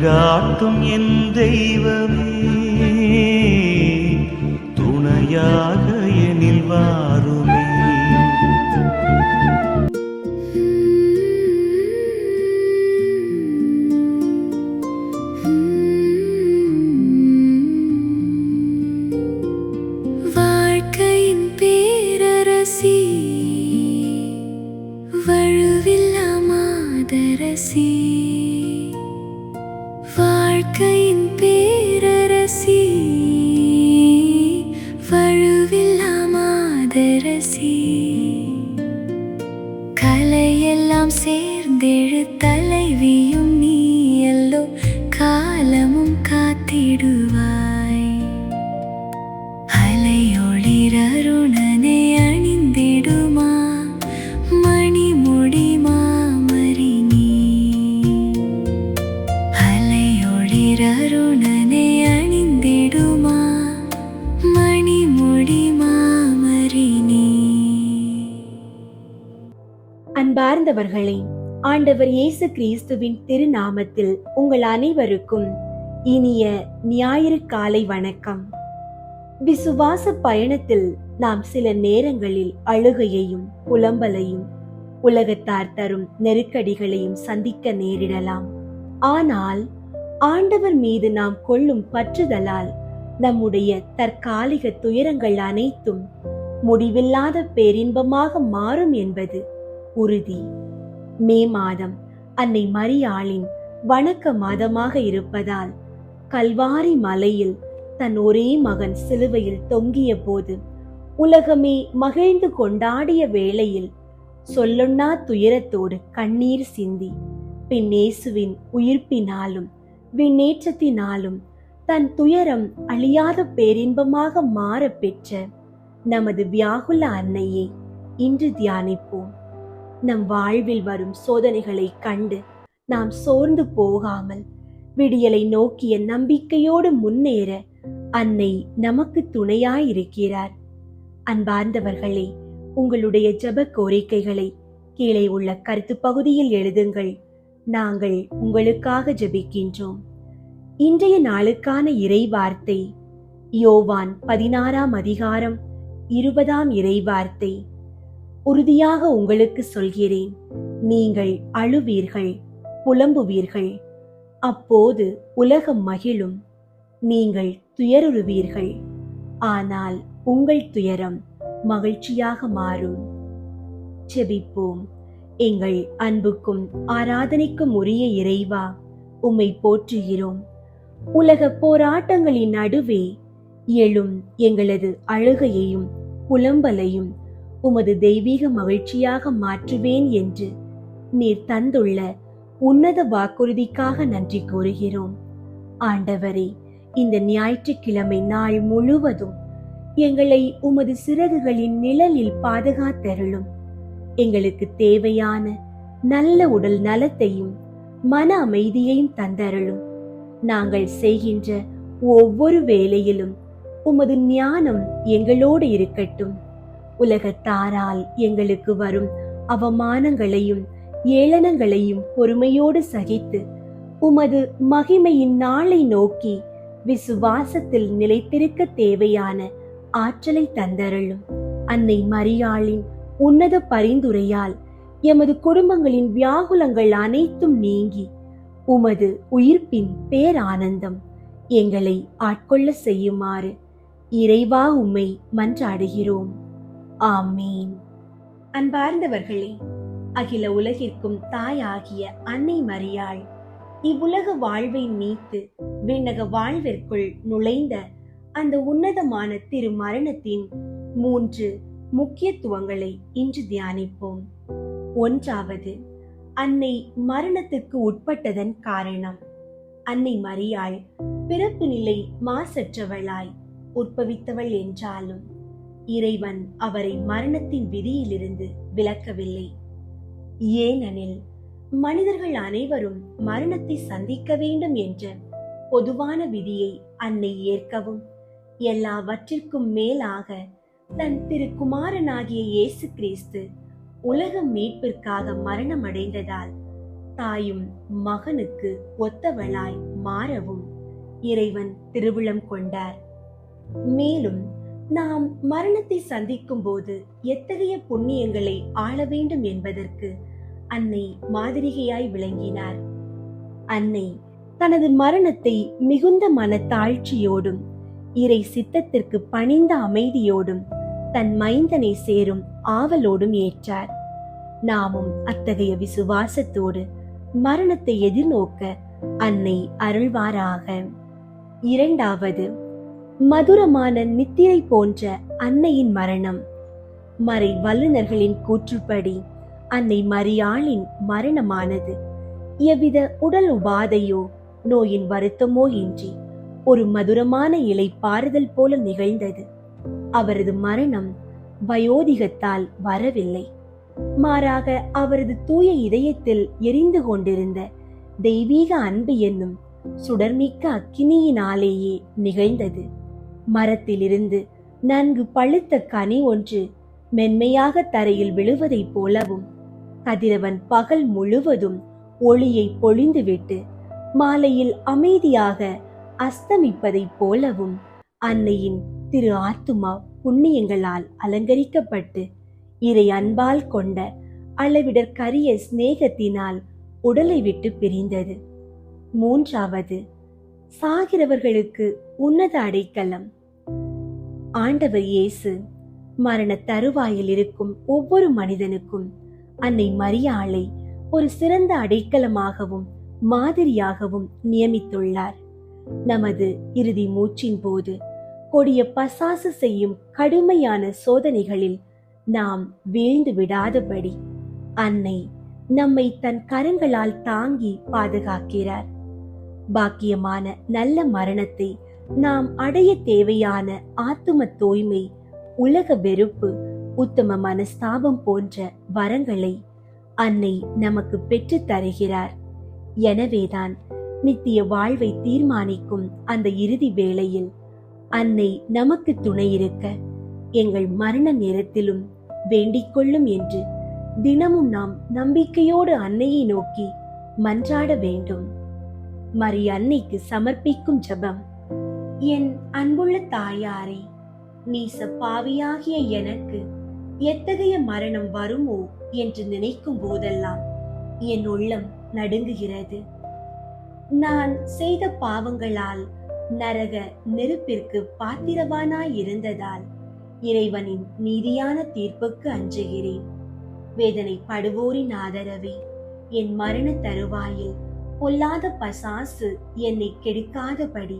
வழிகாட்டும் என் தெய்வமே, துணையாக எனில் வாருமே. வாழ்க்கையின் பேரரசி, வழுவில்லா மாதரசி, வாழ்க்கையின் பேரரசி, வழுவில்லா மாதரசி, கலையெல்லாம் சேர்ந்தெழு தலைவியும் நீ எல்லோ, காலமும் காத்திடுவாய். அலையொளிரருணனை அணிந்திடுமா மணிமுடி மாமரி நீ, அலையொளிரருணனை அணிந்திடுமா மணிமுடி மாமரி நீ. அன்பார்ந்தவர்களே, ஆண்டவர் இயேசு கிறிஸ்துவின் திருநாமத்தில் உங்கள் அனைவருக்கும் இனிய ஞாயிறு காலை வணக்கம். விசுவாச பயணத்தில் நாம் சில நேரங்களில் அழுகையையும் புலம்பலையும் உலகத்தார் தரும் நெருக்கடிகளையும் சந்திக்க நேரிடலாம். ஆனால் ஆண்டவர் மீது நாம் கொள்ளும் பற்றுதலால் நம்முடைய தற்காலிக துயரங்கள் அனைத்தும் முடிவில்லாத பேரின்பமாக மாறும் என்பது உறுதி. மே மாதம் அன்னை மரியாளின் வணக்க மாதமாக இருப்பதால் கல்வாரி மலையில் தன் ஒரே மகன் சிலுவையில் தொங்கிய போது உலகமே மகிழ்ந்து கொண்டாடிய வேளையில் சொல்லொண்ணா துயரத்தோடு கண்ணீர் சிந்தி பின் இயேசுவின் உயிர்ப்பினாலும் விண்ணேற்றத்தினாலும் தன் துயரம் அழியாத பேரின்பமாக மாற பெற்ற நமது வியாகுல அன்னையை இன்று தியானிப்போம். நம் வாழ்வில் வரும் சோதனைகளை கண்டு நாம் சோர்ந்து போகாமல் விடியலை நோக்கிய நம்பிக்கையோடு முன்னேற அன்னை நமக்கு துணையாயிருக்கிறார். அன்பார்ந்தவர்களே, உங்களுடைய ஜெப கோரிக்கைகளை கீழே உள்ள கருத்து பகுதியில் எழுதுங்கள். நாங்கள் உங்களுக்காக ஜெபிக்கின்றோம். இன்றைய நாளுக்கான இறை வார்த்தை யோவான் 16ஆம் அதிகாரம் 20ஆம் இறை வார்த்தை. உறுதியாக உங்களுக்கு சொல்கிறேன், நீங்கள் அழுவீர்கள், புலம்புவீர்கள், அப்போது உலகம் மகிழும். நீங்கள் துயருறுவீர்கள், ஆனால் உங்கள் துயரம் மகிழ்ச்சியாக மாறும். ஜெபிப்போம். எங்கள் அன்புக்கும் ஆராதனைக்கும் உரிய இறைவா, உம்மை போற்றுகிறோம். உலக போராட்டங்களின் நடுவே எழும் எங்களது அழுகையையும் புலம்பலையும் உமது தெய்வீக மகிழ்ச்சியாக மாற்றுவேன் என்று நீர் தந்துள்ள உன்னத வாக்குறுதிக்காக நன்றி கூறுகிறோம். ஆண்டவரே, இந்த ஞாயிற்றுக்கிழமை நாள் முழுவதும் எங்களை உமது சிறகுகளின் நிழலில் பாதுகாத்தருளும். எங்களுக்கு தேவையான நல்ல உடல் நலத்தையும் மன அமைதியையும் தந்தருளும். நாங்கள் செய்கின்ற ஒவ்வொரு வேளையிலும் உமது ஞானம் எங்களோடு இருக்கட்டும். உலகத்தாரால் எங்களுக்கு வரும் அவமானங்களையும் ஏளனங்களையும் பொறுமையோடு சகித்து உமது மகிமையின் நாளை நோக்கி விசுவாசத்தில் நிலைத்திருக்க தேவையான ஆற்றலை தந்தருளும். அன்னை மரியாளின் உன்னத பரிந்துரையால் எமது குடும்பங்களின் வியாகுலங்கள் அனைத்தும் நீங்கி உமது உயிர்ப்பின் பேரானந்தம் எங்களை ஆட்கொள்ள செய்யுமாறு இறைவா உம்மை மன்றாடுகிறோம். ஆமீன். அன்பார்ந்தவர்களே, அகில உலகிற்கும் தாயாகிய அன்னை மரியாள் இவ்வுலக வாழ்வை நீத்து விண்ணக வாழ்விற்குள் நுழைந்த அந்த உன்னதமான திருமரணத்தின் 3 முக்கியத்துவங்களை இன்று தியானிப்போம். 1வது, அன்னை மரணத்துக்கு உட்பட்டதன் காரணம். அன்னை மரியாள் பிறப்பு நிலை மாசற்றவளாய் உற்பவித்தவள் என்றாலும் இறைவன் அவரை மரணத்தின் விதியிலிருந்து விலக்கவில்லை. ஏனெனில் மனிதர்கள் அனைவரும் மரணத்தை சந்திக்க வேண்டும் என்ற பொதுவான விதியை அன்னை ஏற்கவும் எல்லாவற்றிற்கும் மேலாக தன் திருக்குமாரனாகிய இயேசு கிறிஸ்து உலக மீட்பிற்காக மரணம் அடைந்ததால் தாயும் மகனுக்கு ஒத்தவளாய் மாறவும் இறைவன் திருவுளம் கொண்டார். மேலும் நாம் மரணத்தை சந்திக்கும் போது எத்தகைய புண்ணியங்களை ஆள வேண்டும் என்பதற்கு அன்னை மாதிரிகையாய் விளங்கினார். அன்னை தனது மரணத்தை மிகுந்த மனத்தாழ்ச்சியோடும் இறை சித்தத்திற்கு பணிந்த அமைதியோடும் தன் மைந்தனை சேரும் ஆவலோடும் ஏற்றார். நாமும் அத்தகைய விசுவாசத்தோடு மரணத்தை எதிர்நோக்க அன்னை அருள்வாராக. இரண்டாவது, மதுரமான நித்திரை போன்ற அன்னையின் மரணம். மறை வல்லுநர்களின் கூற்றுப்படி அன்னை மரியாளின் மரணமானது எவ்வித உடல் உபாதையோ நோயின் வருத்தமோ இன்றி ஒரு மதுரமான இலை பாறுதல் போல நிகழ்ந்தது. அவரது மரணம் வயோதிகத்தால் வரவில்லை, மாறாக அவரது தூய இதயத்தில் எரிந்து கொண்டிருந்த தெய்வீக அன்பு என்னும் சுடர்மிக்க அக்கினியினாலேயே நிகழ்ந்தது. மரத்திலிருந்து நன்கு பழுத்த கனி ஒன்று மென்மையாக தரையில் விழுவதைப் போலவும், கதிரவன் பகல் முழுவதும் ஒளியை பொழிந்துவிட்டு மாலையில் அமைதியாக அஸ்தமிப்பதைப் போலவும் அன்னையின் திரு ஆத்துமா புண்ணியங்களால் அலங்கரிக்கப்பட்டு இறை அன்பால் கொண்ட அளவிடற்கரிய சிநேகத்தினால் உடலை விட்டு பிரிந்தது. மூன்றாவது, சாகிறவர்களுக்கு உன்னத அடைக்கலம். ஆண்டவர் இயேசு மரண தருவாயில் இருக்கும் ஒவ்வொரு மனிதனுக்கும் அன்னை மரியாளை ஒரு சிறந்த அடைக்கலமாகவும் மாதிரியாகவும் நியமித்துள்ளார். நமது இறுதி மூச்சின் போது கொடிய பசாசு செய்யும் கடுமையான சோதனைகளில் நாம் வீழ்ந்து விடாதபடி அன்னை நம்மை தன் கரங்களால் தாங்கி பாதுகாக்கிறார். பாக்கியமான நல்ல மரணத்தை நாம் அடைய தேவையான ஆத்தும தூய்மை, உலக வெறுப்பு, உத்தம மனஸ்தாபம் போன்ற வரங்களை அன்னை நமக்கு பெற்று தருகிறார். எனவேதான் நித்திய வாழ்வை தீர்மானிக்கும் அந்த இறுதி வேளையில் அன்னை நமக்கு துணை இருக்க எங்கள் மரண நேரத்திலும் வேண்டிக் கொள்ளும் என்று தினமும் நாம் நம்பிக்கையோடு அன்னையை நோக்கி மன்றாட வேண்டும். மரி அன்னைக்கு சமர்ப்பிக்கும் ஜெபம். என் அன்புள்ள தாயாரே, நீச பாவியாகிய எனக்கு எத்தகைய மரணம் வருமோ என்று நினைக்கும் போதெல்லாம் என் உள்ளம் நடுங்குகிறது. நான் செய்த பாவங்களால் நரக நெருப்பிற்கு பாத்திரவானாய் இருந்ததால் இறைவனின் நீதியான தீர்ப்புக்கு அஞ்சுகிறேன். வேதனை படுவோரின் ஆதரவே, என் மரண தருவாயில் பொல்லாத பசாசு என்னை கெடுக்காதபடி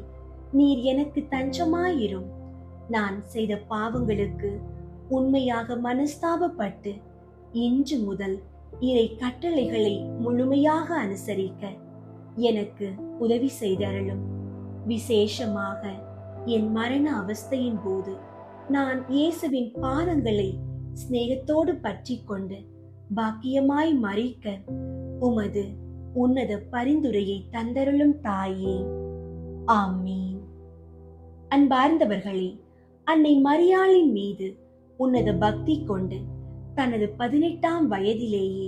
நீர் எனக்கு தஞ்சமாயிரும். நான் செய்த பாவங்களுக்கு உண்மையாக மனஸ்தாபப்பட்டு இன்று முதல் இறை கட்டளைகளை முழுமையாக அனுசரிக்க எனக்கு உதவி செய்தருளும். விசேஷமாக என் மரண அவஸ்தையின் போது நான் இயேசுவின் பாதங்களை சிநேகத்தோடு பற்றி கொண்டு பாக்கியமாய் மறிக்க உமது உன்னத பரிந்துரையை தந்தருளும் தாயே. ஆமீன். அன்பார்ந்தவர்களே, அன்னை மரியாளின் மீது உன்னத பக்தி கொண்டு தனது 18ஆம் வயதிலேயே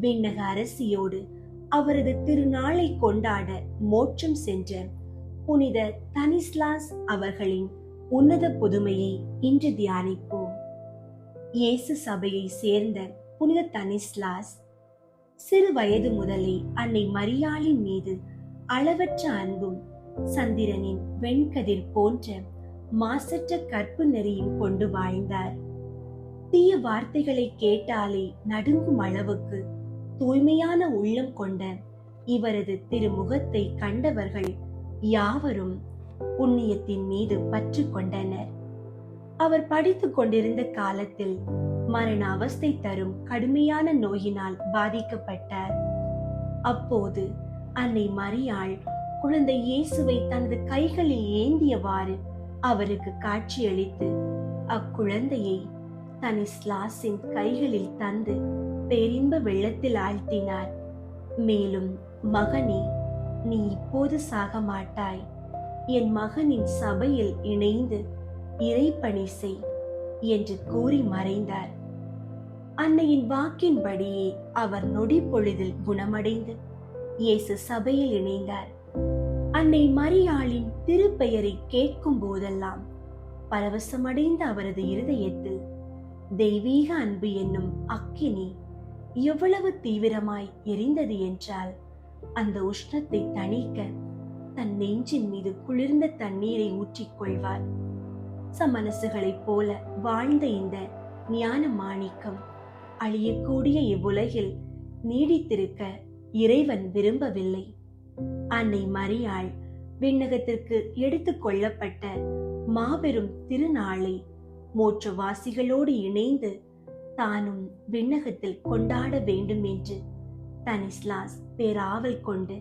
விண்ணக அரசியோடு அவரது திருநாளை கொண்டாட மோட்சம் சென்ற புனித தனிஸ்லாஸ் அவர்களின் உன்னத புதுமையை இன்று தியானிப்போம். இயேசு சபையை சேர்ந்த புனித தனிஸ்லாஸ் சிறு வயது முதலே அன்னை மரியாளின் மீது அளவற்ற அன்பும் சந்திரனின் வெண்கதிர் போன்ற மாசற்ற கற்பு நெறியும் கொண்டு வாழ்ந்தார். தீய வார்த்தைகளை கேட்டாலே நடுங்கும் அளவுக்கு தூய்மையான உள்ளம் கொண்ட இவரது திருமுகத்தை கண்டவர்கள் யாவரும் புண்ணியத்தின் மீது பற்று கொண்டனர். அவர் படித்துக் கொண்டிருந்த காலத்தில் மரண அவஸ்தை தரும் கடுமையான நோயினால் பாதிக்கப்பட்டார். அப்போது அன்னை மரியாள் குழந்தை இயேசுவை தனது கைகளில் ஏந்தியவாறு அவருக்கு காட்சியளித்து அக்குழந்தையை தனிஸ்லாஸின் கைகளில் தந்து பேரின்ப வெள்ளத்தில் ஆழ்த்தினார். மேலும், மகனே, நீ இப்போது சாக மாட்டாய். என் மகனின் சபையில் இணைந்து இறைப்பணி செய் என்று கூறி மறைந்தார். அன்னையின் வாக்கின்படியே அவர் நொடி பொழுதில் குணமடைந்து இயேசு சபையில் இணைந்தார். அன்னை மரியாளின் திருப்பெயரை கேட்கும் போதெல்லாம் பரவசமடைந்த அவரது இருதயத்தில் தெய்வீக அன்பு என்னும் அக்கினி எவ்வளவு தீவிரமாய் எரிந்தது என்றால், அந்த உஷ்ணத்தை தணிக்க தன் நெஞ்சின் மீது குளிர்ந்த தண்ணீரை ஊற்றிக்கொள்வார். சமனசுகளைப் போல வாழ்ந்த இந்த ஞான மாணிக்கம் அழியக்கூடிய இவ்வுலகில் நீடித்திருக்க இறைவன் விரும்பவில்லை. அன்னை மரியாள் விண்ணகத்திற்கு எடுத்துக் கொள்ளப்பட்ட மாபெரும் திருநாளை மோட்சவாசிகளோடு இணைந்து தானும் விண்ணகத்தில் கொண்டாட வேண்டும் என்று தனிஸ்லாஸ் பேராவல் கொண்டு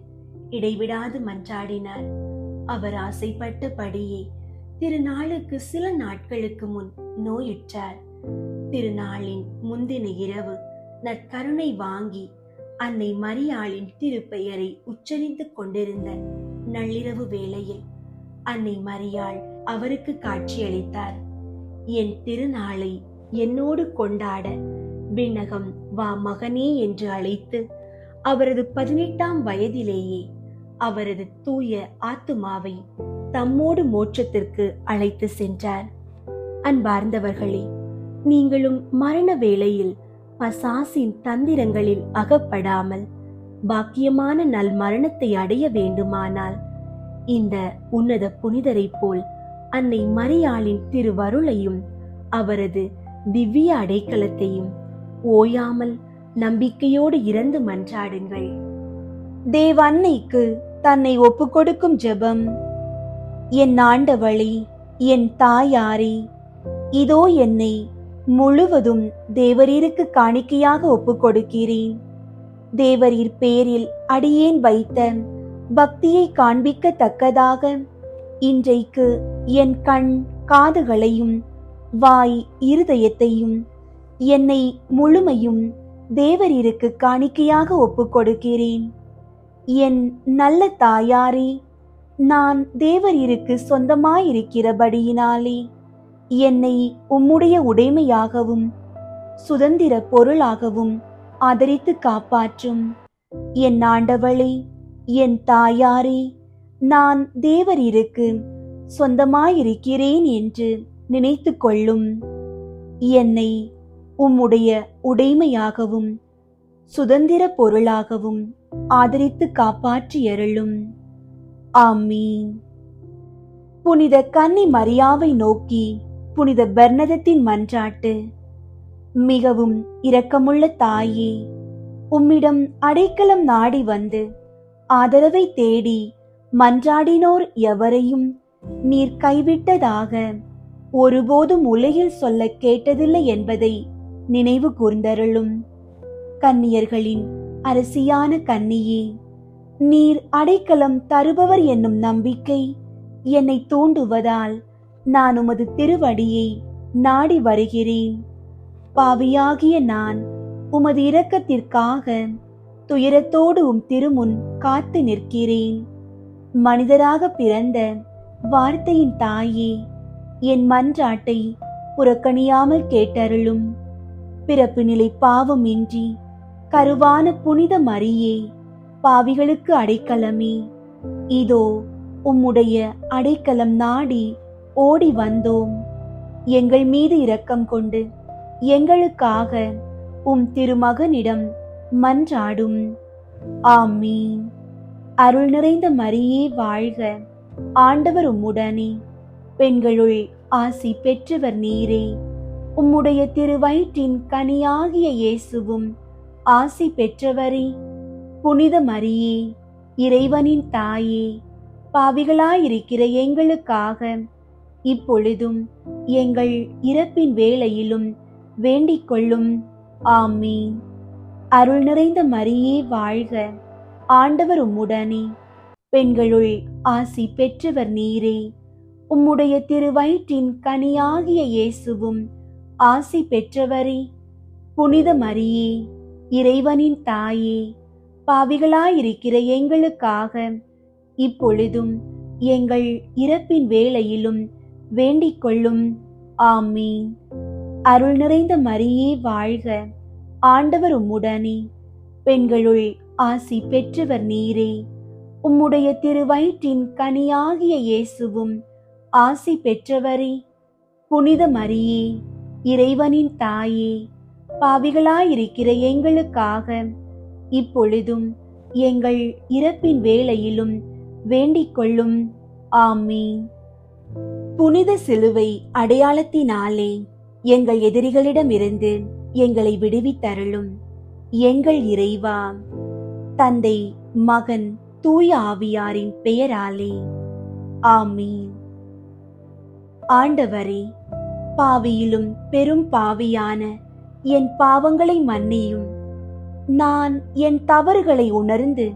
இடைவிடாது மன்றாடினார். அவர் ஆசைப்பட்டபடியே திருநாளுக்கு சில நாட்களுக்கு முன் நோயுற்றார். திருநாளின் முந்தின இரவு நற்கருணை வாங்கி அன்னை மரியாளின் திருப்பெயரை உச்சரித்துக் கொண்டிருந்த நள்ளிரவு வேளையில் அன்னை மரியாள் அவருக்கு காட்சியளித்தார். என் திருநாளை என்னோடு கொண்டாட விண்ணகம் வா மகனே என்று அழைத்து அவரது 18ஆம் வயதிலேயே அவரது தூய ஆத்துமாவை தம்மோடு மோட்சத்திற்கு அழைத்து சென்றார். அன்பார்ந்தவர்களே, நீங்களும் மரண வேளையில் பசாசின் தந்திரங்களில் அகப்படாமல் பாக்கியமான நல் மரணத்தை அடைய வேண்டுமானால் இந்த உன்னத புனிதரை போல் அன்னை மரியாளின் திருவருளையும் அவரது திவ்ய அடைக்கலத்தையும் ஓயாமல் நம்பிக்கையோடு இறந்து மன்றாடுங்கள். தேவ அன்னைக்கு தன்னை ஒப்புக்கொடுக்கும் ஜெபம். என் ஆண்டவளே, என் தாயாரே, இதோ என்னை முழுவதும் தேவரீருக்கு காணிக்கையாக ஒப்புக்கொடுக்கிறேன். தேவரீர் பேரில் அடியேன் வைத்த பக்தியை காண்பிக்கத்தக்கதாக இன்றைக்கு என் கண் காதுகளையும் வாய் இருதயத்தையும் என்னை முழுமையும் தேவரீருக்கு காணிக்கையாக ஒப்புக்கொடுக்கிறேன். என் நல்ல தாயாரே, நான் தேவரீருக்கு சொந்தமாயிருக்கிறபடியினாலே என்னை உம்முடைய உடைமையாகவும் சுதந்திர பொருளாகவும் ஆதரித்து காப்பாற்றும். என் ஆண்டவளே, என் தாயாரே, நான் தேவரீருக்கு சொந்தமாயிருக்கிறேன் என்று நினைத்து கொள்ளும். என்னை உம்முடைய உடைமையாகவும் சுதந்திர பொருளாகவும் ஆதரித்து காப்பாற்றியருளும். ஆமீன். புனித கன்னி மரியாவை நோக்கி புனித பெர்னதத்தின் மன்றாட்டு. மிகவும் இரக்கமுள்ள தாயே, உம்மிடம் அடைக்கலம் நாடி வந்து ஆதரவை தேடி மன்றாடினோர் எவரையும் நீர் கைவிட்டதாக ஒருபோதும் உலகில் சொல்ல கேட்டதில்லை என்பதை நினைவு கூர்ந்தருளும். கன்னியர்களின் அரசியான கன்னியே, நீர் அடைக்கலம் தருபவர் என்னும் நம்பிக்கை என்னை தூண்டுவதால் நான் உமது திருவடியை நாடி வருகிறேன். பாவியாகிய நான் உமது இரக்கத்திற்காக துயரத்தோடு உம் திருமுன் காத்து நிற்கிறேன். மனிதராக பிறந்த வார்த்தையின் தாயே, என் மன்றாட்டை புறக்கணியாமல் கேட்டருளும். பிறப்பு நிலை பாவமின்றி கருவான புனித மரியே, பாவிகளுக்கு அடைக்கலமே, இதோ உம்முடைய அடைக்கலம் நாடி ஓடி வந்தோம். எங்கள் மீது இரக்கம் கொண்டு எங்களுக்காக உம் திருமகனிடம் மன்றாடும். ஆமீன். அருள் நிறைந்த மரியே வாழ்க, ஆண்டவர் உம்முடனே, பெண்களுள் ஆசி பெற்றவர் நீரே. உம்முடைய திருவயிற்றின் கனியாகிய இயேசுவும் ஆசி பெற்றவரே. புனித மரியே, இறைவனின் தாயே, பாவிகளாயிருக்கிற எங்களுக்காக இப்பொழுதும் எங்கள் இறப்பின் வேளையிலும் வேண்டிக் கொள்ளும். ஆமீன். அருள் நிறைந்த மரியே வாழ்க, ஆண்டவர் உம்முடனே, பெண்களுள் ஆசி பெற்றவர் நீரே. உம்முடைய திருவயிற்றின் கனியாகிய இயேசுவும் ஆசி பெற்றவரே. புனித மரியே, இறைவனின் தாயே, பாவிகளாயிருக்கிற எங்களுக்காக இப்பொழுதும் எங்கள் இறப்பின் வேளையிலும் வேண்டிக் கொள்ளும். ஆமீன். அருள் நிறைந்த மரியே வாழ்க, ஆண்டவர் உம்முடனே, பெண்களுள் ஆசி பெற்றவர் நீரே. உம்முடைய திருவயிற்றின் கனியாகிய இயேசுவும் ஆசி பெற்றவரே. புனித மரியே, இறைவனின் தாயே, பாவிகளாயிருக்கிற எங்களுக்காக இப்பொழுதும் எங்கள் இறப்பின் வேளையிலும் வேண்டிக் கொள்ளும். ஆமீன். புனித சிலுவை அடையாளத்தினாலே எங்கள் எதிரிகளிடமிருந்து எங்களை விடுவித்தருளும் எங்கள் இறைவா. தந்தை, மகன், தூய ஆவியாரின் பெயராலே. ஆமீன். ஆண்டவரே, பாவியிலும் பெரும் பாவியான என் பாவங்களை மன்னியும். நான் என் தவறுகளை உணர்ந்து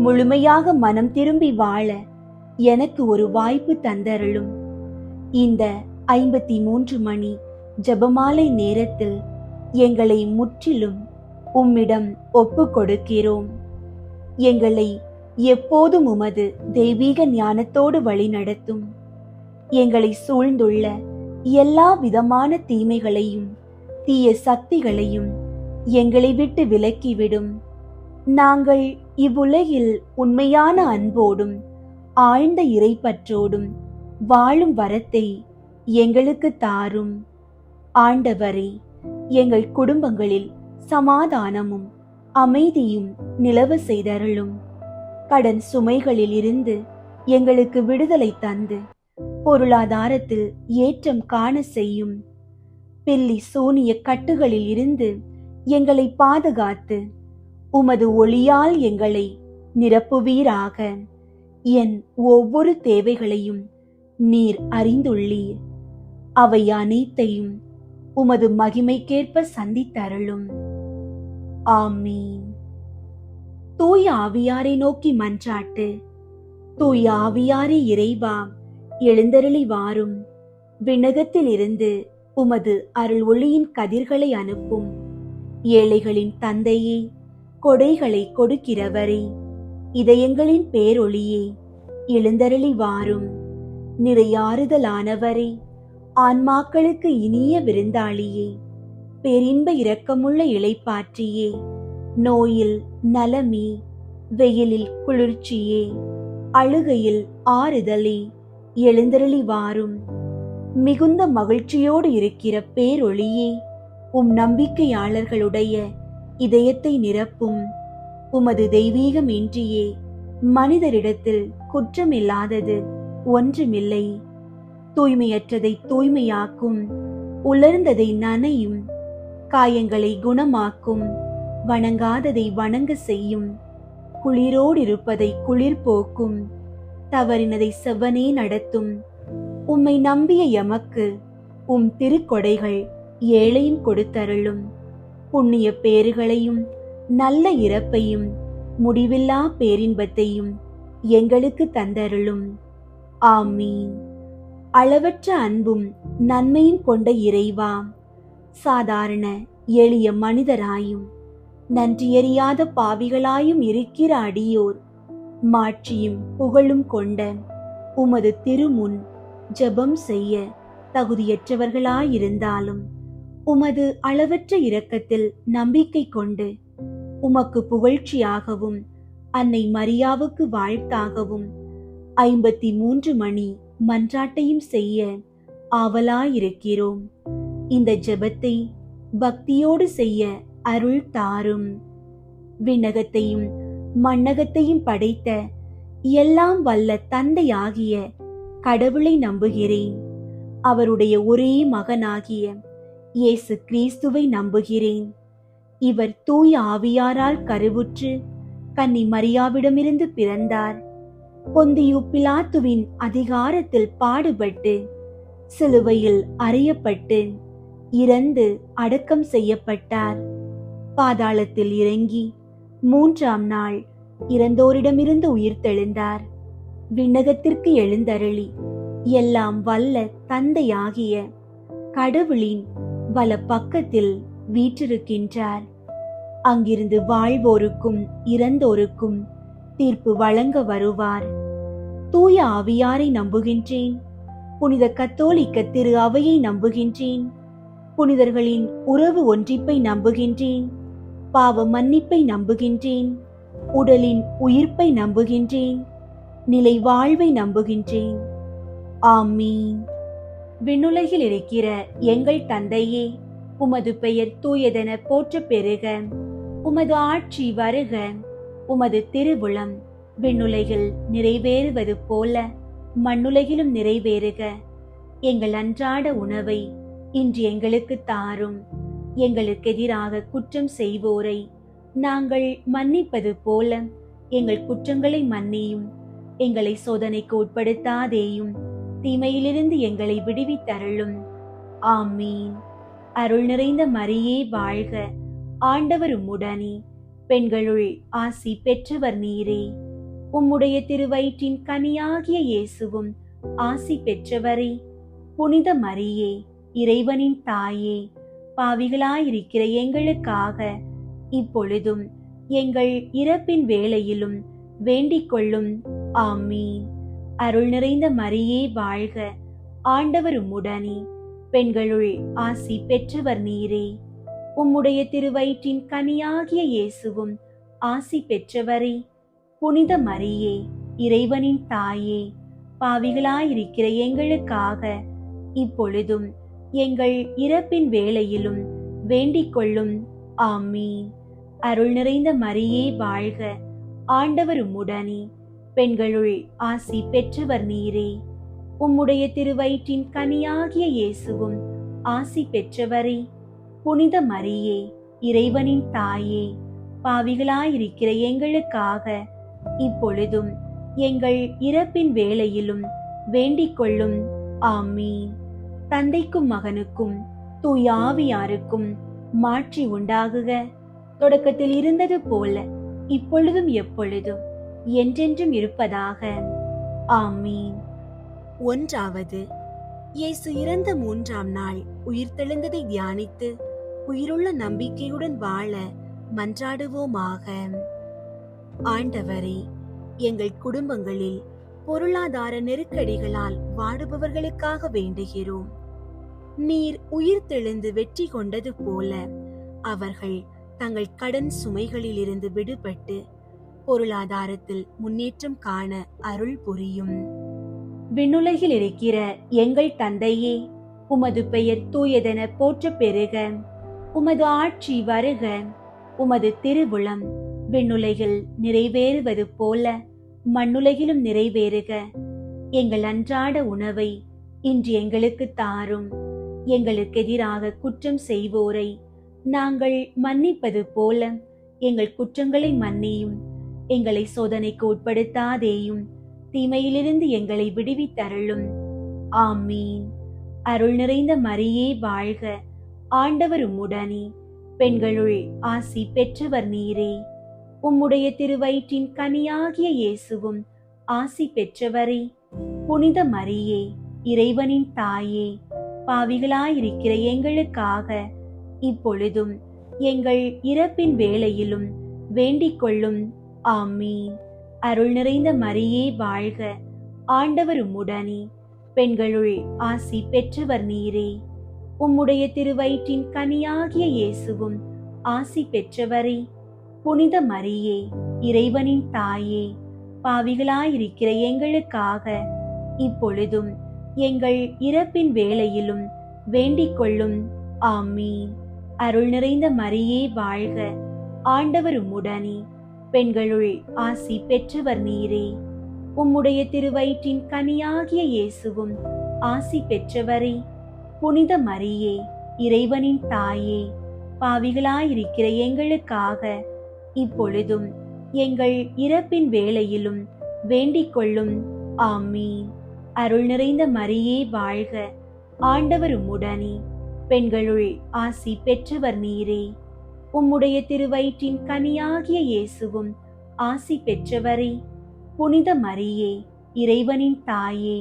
முழுமையாக மனம் திரும்பி வாழ எனக்கு ஒரு வாய்ப்பு தந்தருளும். இந்த 53 மணி ஜெபமாலை நேரத்தில் எங்களை முற்றிலும் உம்மிடம் ஒப்பு கொடுக்கிறோம். எங்களை எப்போதும் உமது தெய்வீக ஞானத்தோடு வழிநடத்தும். எங்களை சூழ்ந்துள்ள எல்லா விதமான தீமைகளையும் தீய சக்திகளையும் எங்களை விட்டு விலக்கிவிடும். நாங்கள் இவ்வுலகில் உண்மையான அன்போடும் ஆழ்ந்த இறைப்பற்றோடும் வாழும் வரத்தை எங்களுக்கு தாரும். ஆண்டவரே, எங்கள் குடும்பங்களில் சமாதானமும் அமைதியும் நிலவ செய்தருளும். கடன் சுமைகளில் இருந்து எங்களுக்கு விடுதலை தந்து பொருளாதாரத்தில் ஏற்றம் காண செய்யும். பில்லி சூனிய கட்டுகளில் இருந்து எங்களை பாதுகாத்து உமது ஒளியால் எங்களை நிரப்புவீராக. என் ஒவ்வொரு தேவைகளையும் நீர் அறிந்துள்ளீர். அவை அனைத்தையும் உமது மகிமைக்கேற்ப சந்தித்தருளும். ஆமீன். தூய ஆவியாரை நோக்கி மன்றாட்டு. தூய ஆவியாரே இறைவா, எழுந்தருளி வாரும். விண்ணகத்தில் இருந்து உமது அருள் ஒளியின் கதிர்களை அனுப்பும். ஏழைகளின் தந்தையே, கொடைகளை கொடுக்கிறவரே, இதயங்களின் பேரொளியே, எழுந்தருளி வாரும். நிறையாறுதலானவரே, ஆன்மாக்களுக்கு இனிய விருந்தாளியே, பேரின்ப இரக்கமுள்ள இளைப்பாற்றியே, நோயில் நலமே, வெயிலில் குளிர்ச்சியே, அழுகையில் ஆறுதலே, எழுந்தருளி வாரும். மிகுந்த மகிழ்ச்சியோடு இருக்கிற பேரொளியே, உம் நம்பிக்கையாளர்களுடைய இதயத்தை நிரப்பும். உமது தெய்வீகம் இன்றியே மனிதரிடத்தில் குற்றமில்லாதது ஒன்றுமில்லை. தூய்மையற்றதை தூய்மையாக்கும், உலர்ந்ததை நனையும், காயங்களை குணமாக்கும், வணங்காததை வணங்க செய்யும், குளிரோடு இருப்பதை குளிர் போக்கும், தவறினதை செவ்வனே நடத்தும். உம்மை நம்பிய எமக்கு உம் திருக்கொடைகள் ஏழையும் கொடுத்தருளும். புண்ணிய பேறுகளையும் நல்ல இறப்பையும் முடிவில்லா பேரின்பத்தையும் எங்களுக்கு தந்தருளும். ஆமீன். அளவற்ற அன்பும் நன்மையும் கொண்ட இறைவா, சாதாரண எளிய மனிதராயும் நன்றியறியாத பாவிகளாயும் இருக்கிற அடியோர் மாட்சியும் புகழும் கொண்ட உமது திருமுன் ஜெபம் செய்ய தகுதியற்றவர்களாயிருந்தாலும் உமது அளவற்ற இரக்கத்தில் நம்பிக்கை கொண்டு உமக்கு புகழ்ச்சியாகவும் அன்னை மரியாவுக்கு வாழ்த்தாகவும் 53 மணி மன்றாட்டையும் செய்ய ஆவலாயிருக்கிறோம். இந்த ஜெபத்தை பக்தியோடு செய்ய அருள் தாரும். விண்ணகத்தையும் மண்ணகத்தையும் படைத்த எல்லாம் வல்ல தந்தையாகிய கடவுளை நம்புகிறேன். அவருடைய ஒரே மகனாகிய இயேசு கிறிஸ்துவை நம்புகிறேன். இவர் தூய ஆவியாரால் கருவுற்று கன்னி மரியாவிடமிருந்து பிறந்தார். பொந்தியு பிலாத்துவின் அதிகாரத்தில் பாடுபட்டு சிலுவையில் அறையப்பட்டு இறந்து அடக்கம் செய்யப்பட்டார். பாதாளத்தில் இறங்கி 3ஆம் நாள் இறந்தோரிடமிருந்து உயிர்த்தெழுந்தார். விண்ணகத்திற்கு எழுந்தருளி எல்லாம் வல்ல தந்தையாகிய கடவுளின் வல பக்கத்தில் வீற்றிருக்கின்றார். அங்கிருந்து வாழ்வோருக்கும் இறந்தோருக்கும் தீர்ப்பு வழங்க வருவார். தூய ஆவியாரை நம்புகின்றேன். புனித கத்தோலிக்க திரு அவையை நம்புகின்றேன். புனிதர்களின் உறவு ஒன்றிப்பை நம்புகின்றேன். பாவ மன்னிப்பை நம்புகின்றேன். உடலின் உயிர்ப்பை நம்புகின்றேன், நிலை வாழ்வை நம்புகின்றேன். ஆமீன். விண்ணுலகில் இருக்கிற எங்கள் தந்தையே, உமது பெயர் தூயதென போற்றப் பெறுக. உமது ஆட்சி வருக. உமது திருவுளம் விண்ணுலகில் நிறைவேறுவது போல மண்ணுலகிலும் நிறைவேறுக. எங்கள் அன்றாட உணவை இன்று எங்களுக்கு தாரும். எங்களுக்கு எதிராக குற்றம் செய்வோரை நாங்கள் மன்னிப்பது போல எங்கள் குற்றங்களை மன்னியும். எங்களை சோதனைக்கு உட்படுத்தாதேயும், தீமையிலிருந்து எங்களை விடுவித்தருளும். ஆமீன். அருள் நிறைந்த மரியே வாழ்க, ஆண்டவர் உம்முடனே, பெண்களுள் ஆசி பெற்றவர் நீரே. உம்முடைய திருவயிற்றின் கனியாகிய இயேசுவும் ஆசி பெற்றவரே. புனித மரியே, இறைவனின் தாயே, பாவிகளாயிருக்கிற எங்களுக்காக இப்பொழுதும் எங்கள் இறப்பின் வேளையிலும் வேண்டிக் கொள்ளும். ஆமீன். அருள் நிறைந்த மரியே வாழ்க, ஆண்டவர் உம்முடனே, பெண்களுள் ஆசி பெற்றவர் நீரே. உம்முடைய திருவயிற்றின் கனியாகிய இயேசுவும் ஆசி பெற்றவரே. புனித மரியே, இறைவனின் தாயே, பாவிகளாயிருக்கிற எங்களுக்காக இப்பொழுதும் எங்கள் இறப்பின் வேளையிலும் வேண்டிக் கொள்ளும். ஆமீன். அருள் நிறைந்த மரியே வாழ்க, ஆண்டவர் உம்முடனே, பெண்களுள் ஆசி பெற்றவர் நீரே. உம்முடைய திருவயிற்றின் கனியாகிய இயேசுவும் ஆசி பெற்றவரே. புனித மரியே, இறைவனின் தாயே, பாவிகளாயிருக்கிற எங்களுக்காக இப்பொழுதும் எங்கள் இறப்பின் வேளையிலும் வேண்டிக் கொள்ளும். ஆமீன். தந்தைக்கும் மகனுக்கும் தூய ஆவியாருக்கும் மாட்சி உண்டாகுக. தொடக்கத்தில் இருந்தது போல இப்பொழுதும் எப்பொழுதும் என்றென்றும் இருப்பதாக. ஆமீன். ஒன்றாவது, இயேசு இறந்த 3ஆம் நாள் உயிர்த்தெழுந்ததை தியானித்து உயிருள்ள நம்பிக்கையுடன் வாழ மன்றாடுவோமாக. ஆண்டவரே, எங்கள் குடும்பங்களில் பொருளாதார நெருக்கடிகளால் வாடுபவர்களுக்காக வேண்டுகிறோம். நீர் உயிர்த்தெழுந்து வெற்றி கொண்டது போல அவர்கள் தங்கள் கடன் சுமைகளில் இருந்து விடுபட்டு பொருளாதாரத்தில் முன்னேற்றம் காண அருள் புரியும். விண்ணுலகில் இருக்கிற எங்கள் தந்தையே, உமது பெயர் தூயதென போற்றப் பெறுக. உமது ஆட்சி வருக. உமது திருவுளம் விண்ணுலகில் நிறைவேறுவது போல மண்ணுலகிலும் நிறைவேறுக. எங்கள் அன்றாட உணவை இன்று எங்களுக்கு தாரும். எங்களுக்கு எதிராக குற்றம் செய்வோரை நாங்கள் மன்னிப்பது போல எங்கள் குற்றங்களை மன்னியும். எங்களை சோதனைக்கு உட்படுத்தாதேயும், தீமையிலிருந்து எங்களை விடுவித்தருளும். ஆமீன். அருள் நிறைந்த மரியே வாழ்க, ஆண்டவர் உம்முடனே, பெண்களுள் ஆசி பெற்றவர் நீரே. உம்முடைய திருவயிற்றின் கனியாகிய இயேசுவும் ஆசி பெற்றவரே. புனித மரியே, இறைவனின் தாயே, பாவிகளாயிருக்கிற எங்களுக்காக இப்பொழுதும் எங்கள் இறப்பின் வேளையிலும் வேண்டிக் கொள்ளும். ஆமீன். அருள் நிறைந்த மரியே வாழ்க, ஆண்டவர் உம்முடனே, பெண்களுள் ஆசி பெற்றவர் நீரே. உம்முடைய திருவயிற்றின் கனியாகிய இயேசுவும் ஆசி பெற்றவரே. புனித மரியே, இறைவனின் தாயே, பாவிகளாயிருக்கிற எங்களுக்காக இப்பொழுதும் எங்கள் இறப்பின் வேளையிலும் வேண்டிக் கொள்ளும். ஆமீன். அருள் நிறைந்த மரியே வாழ்க, ஆண்டவர் உம்முடனே, பெண்களுள் ஆசி பெற்றவர் நீரே. உம்முடைய திருவயிற்றின் கனியாகிய இயேசுவும் ஆசி பெற்றவரே. புனித மரியே, இறைவனின் தாயே, பாவிகளாயிருக்கிற எங்களுக்காக இப்பொழுதும் எங்கள் இறப்பின் வேளையிலும் வேண்டிக் கொள்ளும். ஆமீன். அருள் நிறைந்த மரியே வாழ்க, ஆண்டவர் உம்முடனே, பெண்களுள் ஆசி பெற்றவர் நீரே. உம்முடைய திருவயிற்றின் கனியாகிய இயேசுவும் ஆசி பெற்றவரே. புனித மரியே, இறைவனின் தாயே,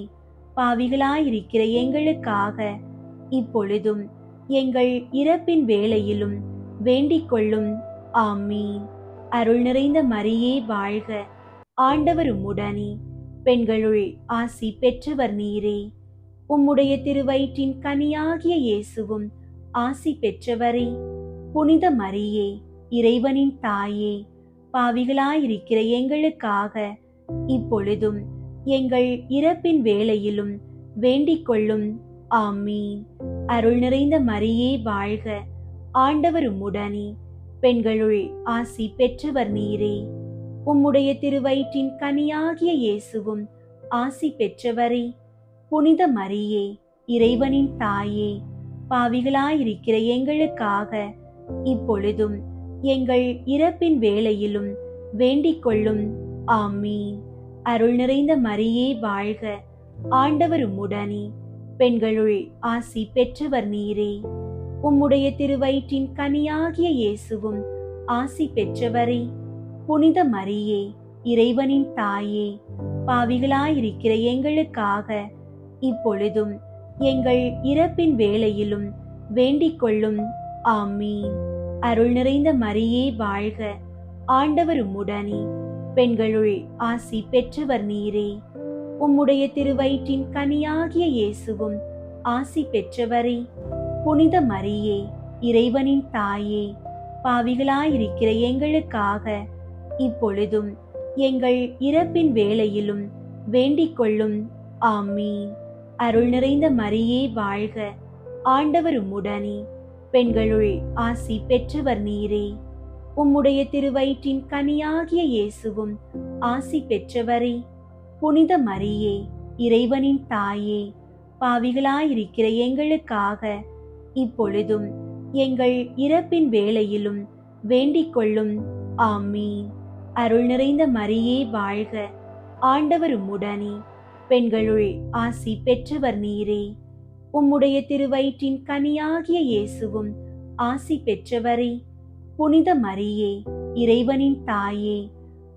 பாவிகளாயிருக்கிற எங்களுக்காக இப்பொழுதும் எங்கள் இறப்பின் வேளையிலும் வேண்டிக் கொள்ளும். ஆமீன். அருள் நிறைந்த மரியே வாழ்க, ஆண்டவர் உம்முடனே, பெண்களுள் ஆசி பெற்றவர் நீரே. உம்முடைய திருவயிற்றின் கனியாகிய இயேசுவும் ஆசி பெற்றவரே. புனித மரியே, இறைவனின் தாயே, பாவிகளாயிருக்கிற எங்களுக்காக இப்பொழுதும் எங்கள் இறப்பின் வேளையிலும் வேண்டிக் கொள்ளும். ஆமீன். அருள் நிறைந்த மரியே வாழ்க, ஆண்டவர் உம்முடனே, பெண்களுள் ஆசி பெற்றவர் நீரே. உம்முடைய திருவயிற்றின் கனியாகிய இயேசுவும் ஆசி பெற்றவரே. புனித மரியே, இறைவனின் தாயே, பாவிகளாயிருக்கிற எங்களுக்காக இப்பொழுதும் எங்கள் இறப்பின் வேளையிலும் வேண்டிக் கொள்ளும். ஆமீன். அருள் நிறைந்த மரியே வாழ்க, ஆண்டவர் உம்முடனே, பெண்களுள் ஆசி பெற்றவர் நீரே. உம்முடைய திருவயிற்றின் கனியாகிய இயேசுவும் ஆசி பெற்றவரே. புனித மரியே, இறைவனின் தாயே, பாவிகளாயிருக்கிற எங்களுக்காக இப்பொழுதும் எங்கள் இறப்பின் வேளையிலும் வேண்டிக் கொள்ளும். ஆமீன். அருள் நிறைந்த மரியே வாழ்க, ஆண்டவர் உம்முடனே, பெண்களுள் ஆசி பெற்றவர் நீரே. உம்முடைய திருவயிற்றின் கனியாகிய இயேசுவும் ஆசி பெற்றவரே. புனித மரியே, இறைவனின் தாயே, பாவிகளாயிருக்கிற எங்களுக்காக இப்பொழுதும் எங்கள் இறப்பின் வேளையிலும் வேண்டிக் கொள்ளும். ஆமீன். அருள் நிறைந்த மரியே வாழ்க, ஆண்டவர் உம்முடனே, பெண்களுள் ஆசி பெற்றவர் நீரே. உம்முடைய திருவயிற்றின் கனியாகிய இயேசுவும் ஆசி பெற்றவரே. புனித மரியே, இறைவனின் தாயே, பாவிகளாயிருக்கிற எங்களுக்காக இப்பொழுதும் எங்கள் இறப்பின் வேளையிலும் வேண்டிக் கொள்ளும். ஆமீன். அருள் நிறைந்த மரியே வாழ்க, ஆண்டவர் உம்முடனே, பெண்களுள் ஆசி பெற்றவர் நீரே. உம்முடைய திருவயிற்றின் கனியாகிய இயேசுவும் ஆசி பெற்றவரே. புனித மரியே, இறைவனின் தாயே,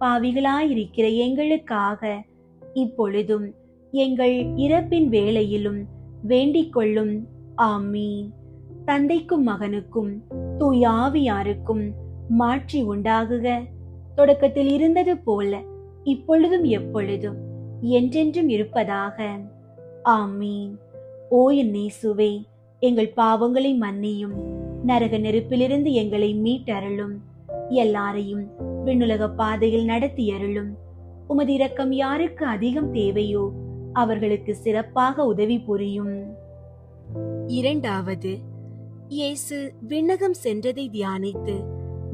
பாவிகளாயிருக்கிற எங்களுக்காக இப்பொழுதும் எங்கள் இறப்பின் வேளையிலும் வேண்டிக் கொள்ளும். ஆமீன். தந்தைக்கும் மகனுக்கும் தூய ஆவியாருக்கும் மாட்சி உண்டாகுக. தொடக்கத்தில் இருந்தது போல இப்பொழுதும் எப்பொழுதும் என்றென்றும் இருப்பதாக. ஆமீன். ஓ என் இயேசுவே, எங்கள் பாவங்களை மன்னியும், நரக நெருப்பிலிருந்து எங்களை மீட்டருளும், எல்லாரையும் விண்ணுலக பாதையில் நடத்தியருளும். உமது இரக்கம் யாருக்கு அதிகம் தேவையோ அவர்களுக்கு சிறப்பாக உதவி புரியும். இரண்டாவது, இயேசு விண்ணகம் சென்றதை தியானித்து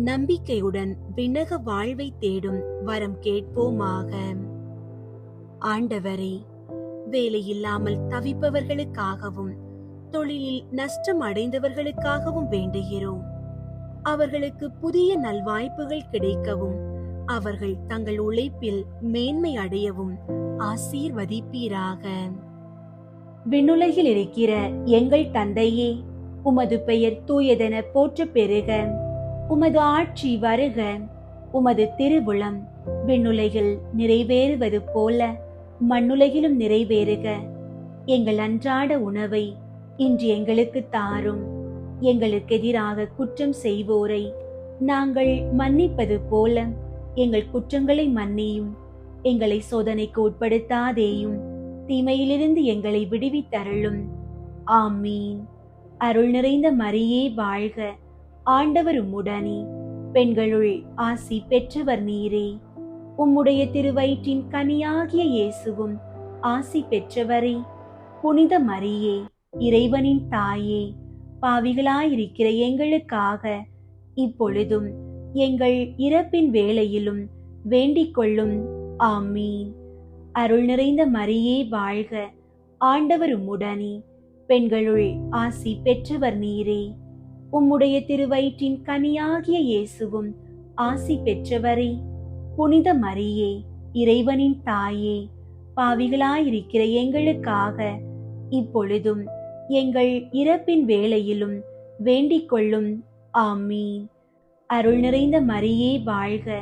நம்பிக்கையுடன் விண்ணக வாழ்வை தேடும் வரம் கேட்போமாக. ஆண்டவரே, வேலையில்லாமல் தவிப்பவர்களுக்காகவும் தொழிலில் நஷ்டம் அடைந்தவர்களுக்காகவும் வேண்டுகிறோம். அவர்களுக்கு புதிய நல்வாய்ப்புகள் கிடைக்கவும் அவர்கள் தங்கள் உழைப்பில் மேன்மை அடையவும் ஆசீர்வதிப்பீராக. விண்ணுலகில் இருக்கிற எங்கள் தந்தையே, உமது பெயர் தூயதென போற்ற பெறுக. உமது ஆட்சி வருக. உமது திருவுளம் விண்ணுலகில் நிறைவேறுவது போல மண்ணுலகிலும் நிறைவேறுக. எங்கள் அன்றாட உணவை இன்று எங்களுக்கு தாரும். எங்களுக்கு எதிராக குற்றம் செய்வோரை நாங்கள் மன்னிப்பது போல எங்கள் குற்றங்களை மன்னியும். எங்களை சோதனைக்கு உட்படுத்தாதேயும், தீமையிலிருந்து எங்களை விடுவித்தருளும். ஆமீன். அருள் நிறைந்த மரியே வாழ்க, ஆண்டவர் உம்முடனே, பெண்களுள் ஆசி பெற்றவர் நீரே. உம்முடைய திருவயிற்றின் கனியாகிய இயேசுவும் ஆசி பெற்றவரே. புனித மரியே, இறைவனின் தாயே, பாவிகளாயிருக்கிற எங்களுக்காக இப்பொழுதும் எங்கள் இறப்பின் வேளையிலும் வேண்டிக் கொள்ளும். ஆமீன். அருள் நிறைந்த மரியே வாழ்க, ஆண்டவர் உம்முடனே, பெண்களுள் ஆசி பெற்றவர் நீரே. உம்முடைய திருவயிற்றின் கனியாகிய இயேசுவும் ஆசி பெற்றவரே. புனித மரியே, இறைவனின் தாயே, பாவிகளாயிருக்கிற எங்களுக்காக இப்பொழுதும் எங்கள் இறப்பின் வேளையிலும் வேண்டிக் கொள்ளும். ஆமீன். அருள் நிறைந்த மரியே வாழ்க,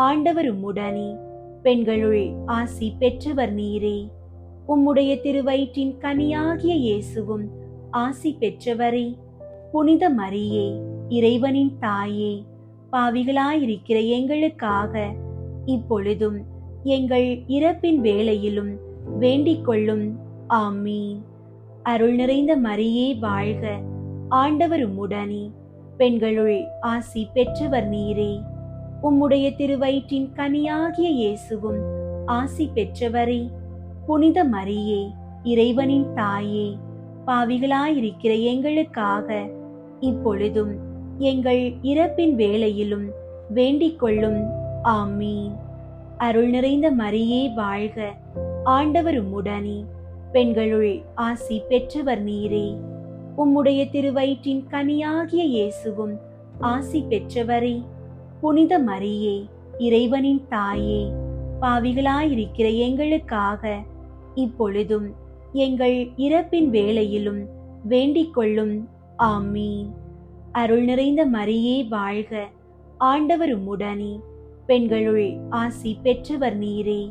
ஆண்டவர் உம்முடனே, பெண்களுள் ஆசி பெற்றவர் நீரே. உம்முடைய திருவயிற்றின் கனியாகிய இயேசுவும் ஆசி பெற்றவரே. புனித மரியே, இறைவனின் தாயே, பாவிகளாயிருக்கிற எங்களுக்காக இப்பொழுதும் எங்கள் இறப்பின் வேளையிலும் வேண்டிக் கொள்ளும். ஆமீன். அருள் நிறைந்த மரியே வாழ்க, ஆண்டவர் உம்முடனே, பெண்களுள் ஆசி பெற்றவர் நீரே. உம்முடைய திருவயிற்றின் கனியாகிய இயேசுவும் ஆசி பெற்றவரே. புனித மரியே, இறைவனின் தாயே, பாவிகளாயிருக்கிற எங்களுக்காக இப்பொழுதும் எங்கள் இறப்பின் வேளையிலும் வேண்டிக் கொள்ளும். ஆமீன். அருள் நிறைந்த மரியே வாழ்க, ஆண்டவர் உம்முடனே, பெண்களுள் ஆசி பெற்றவர் நீரே. உம்முடைய திருவயிற்றின் கனியாகிய இயேசுவும் ஆசி பெற்றவரே. புனித மரியே, இறைவனின் தாயே, பாவிகளாயிருக்கிற எங்களுக்காக இப்பொழுதும் எங்கள் இறப்பின் வேளையிலும் வேண்டிக் கொள்ளும். ஆமீன். அருள் நிறைந்த மரியே வாழ்க, ஆண்டவர் உம்முடனே, பெண்களுள் ஆசி பெற்றவர் நீரே.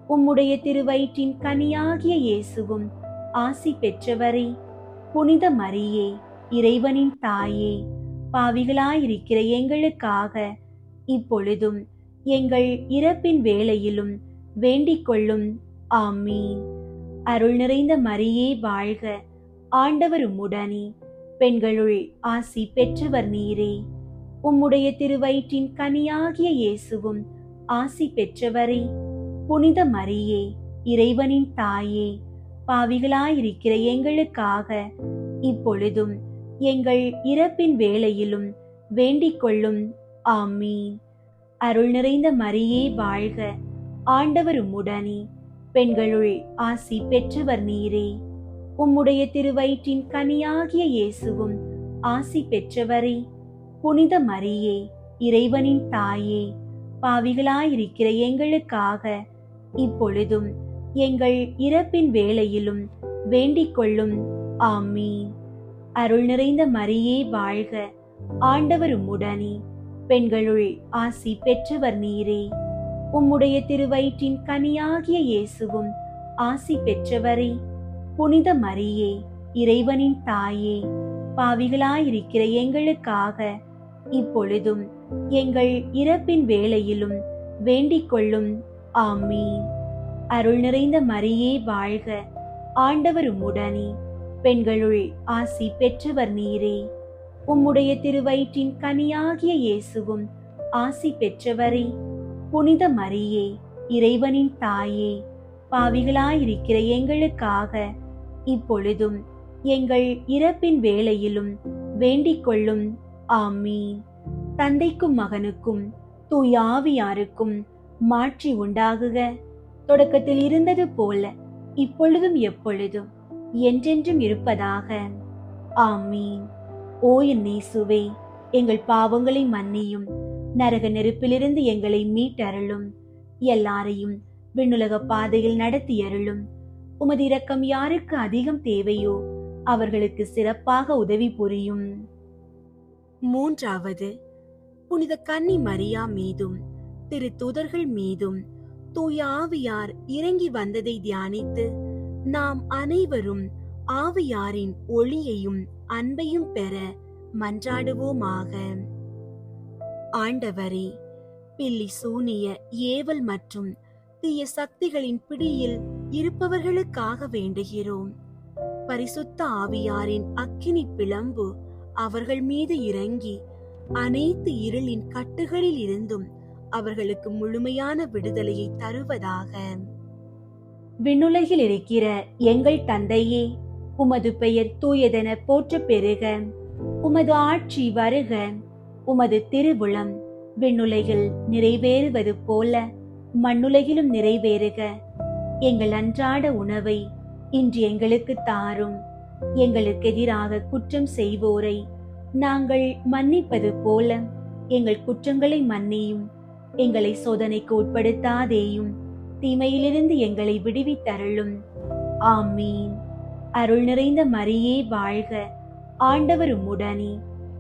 உம்முடைய திருவயிற்றின் கனியாகிய இயேசுவும் ஆசி பெற்றவரே. புனித மரியே, இறைவனின் தாயே, பாவிகளாயிருக்கிற எங்களுக்காக இப்பொழுதும் எங்கள் இறப்பின் வேளையிலும் வேண்டிக் கொள்ளும். ஆமீன். அருள் நிறைந்த மரியே வாழ்க, ஆண்டவர் உம்முடனே, பெண்களுள் ஆசி பெற்றவர் நீரே. உம்முடைய திருவயிற்றின் கனியாகிய இயேசுவும் ஆசி பெற்றவரே. புனித மரியே, இறைவனின் தாயே, பாவிகளாயிருக்கிற எங்களுக்காக இப்பொழுதும் எங்கள் இறப்பின் வேளையிலும் வேண்டிக் கொள்ளும். ஆமீன். அருள் நிறைந்த மரியே வாழ்க, ஆண்டவர் உம்முடனே, பெண்களுள் ஆசி பெற்றவர் நீரே. உம்முடைய திருவயிற்றின் கனியாகிய இயேசுவும் ஆசி பெற்றவரே. புனித மரியே, இறைவனின் தாயே, பாவிகளாயிருக்கிற எங்களுக்காக இப்பொழுதும் எங்கள் இறப்பின் வேளையிலும் வேண்டிக் கொள்ளும். ஆமீன். அருள் நிறைந்த மரியே வாழ்க, ஆண்டவர் உம்முடனே, பெண்களுள் ஆசி பெற்றவர் நீரே. உம்முடைய திருவயிற்றின் கனியாகிய இயேசுவும் ஆசி பெற்றவரே. புனித மரியே, இறைவனின் தாயே, பாவிகளாயிருக்கிற எங்களுக்காக இப்பொழுதும் எங்கள் இறப்பின் வேளையிலும் வேண்டிக் கொள்ளும். ஆமீன். அருள் நிறைந்த மரியே வாழ்க, ஆண்டவர் உம்முடனே, பெண்களுள் ஆசி பெற்றவர் நீரே. உம்முடைய திருவயிற்றின் கனியாகிய இயேசுவும் ஆசி பெற்றவரே. புனித மரியே, இறைவனின் தாயே, பாவிகளாயிருக்கிற எங்களுக்காக இப்பொழுதும் எங்கள் இறப்பின் வேளையிலும் வேண்டிக் கொள்ளும். ஆமீன். தந்தைக்கும் மகனுக்கும் தூய ஆவியாருக்கும் மாட்சி உண்டாகுக. தொடக்கத்தில் இருந்தது போல இப்பொழுதும் எப்பொழுதும் என்றென்றும் இருப்பதாக. ஆமீன். ஓ என் இயேசுவே, எங்கள் பாவங்களை மன்னியும், நரக நெருப்பிலிருந்து எங்களை மீட்டருளும், எல்லாரையும் விண்ணுலக பாதையில் நடத்தியருளும். உமது இரக்கம் யாருக்கு அதிகம் தேவையோ அவர்களுக்கு சிறப்பாக உதவி புரியும். மூன்றாவது, புனித கன்னி மரியா மீதும் திருத்தூதர்கள் மீதும் தூய ஆவியார் இறங்கி வந்ததை தியானித்து நாம் அனைவரும் ஆவியாரின் ஒளியையும் அன்பையும் பெற மன்றாடுவோமாக. ஆண்டவரே, பில்லி சூனிய ஏவல் மற்றும் தீய சக்திகளின் பிடியில் இருப்பவர்களுக்காக வேண்டுகிறோம். பரிசுத்த ஆவியாரின் அக்கினி பிளம்பு அவர்கள் மீது இறங்கி அனைத்து இருளின் கட்டுகளில் இருந்தும் அவர்களுக்கு முழுமையான விடுதலையை தருவதாக. விண்ணுலகில் இருக்கிற எங்கள் தந்தையே, உமது பெயர் தூயதென போற்ற பெறுக. உமது ஆட்சி வருக. உமது திருவுளம் விண்ணுலகில் நிறைவேறுவது போல மண்ணுலகிலும் நிறைவேறுக. எங்கள் அன்றாட உணவை இன்று எங்களுக்கு தாரும். எங்களுக்கு எதிராக குற்றம் செய்வோரை நாங்கள் மன்னிப்பது போல எங்கள் குற்றங்களை மன்னியும். எங்களை சோதனைக்கு உட்படுத்தாதேயும், தீமையிலிருந்து எங்களை விடுவித்தருளும். ஆமீன். அருள் நிறைந்த மரியே வாழ்க, ஆண்டவர் உம்முடனே,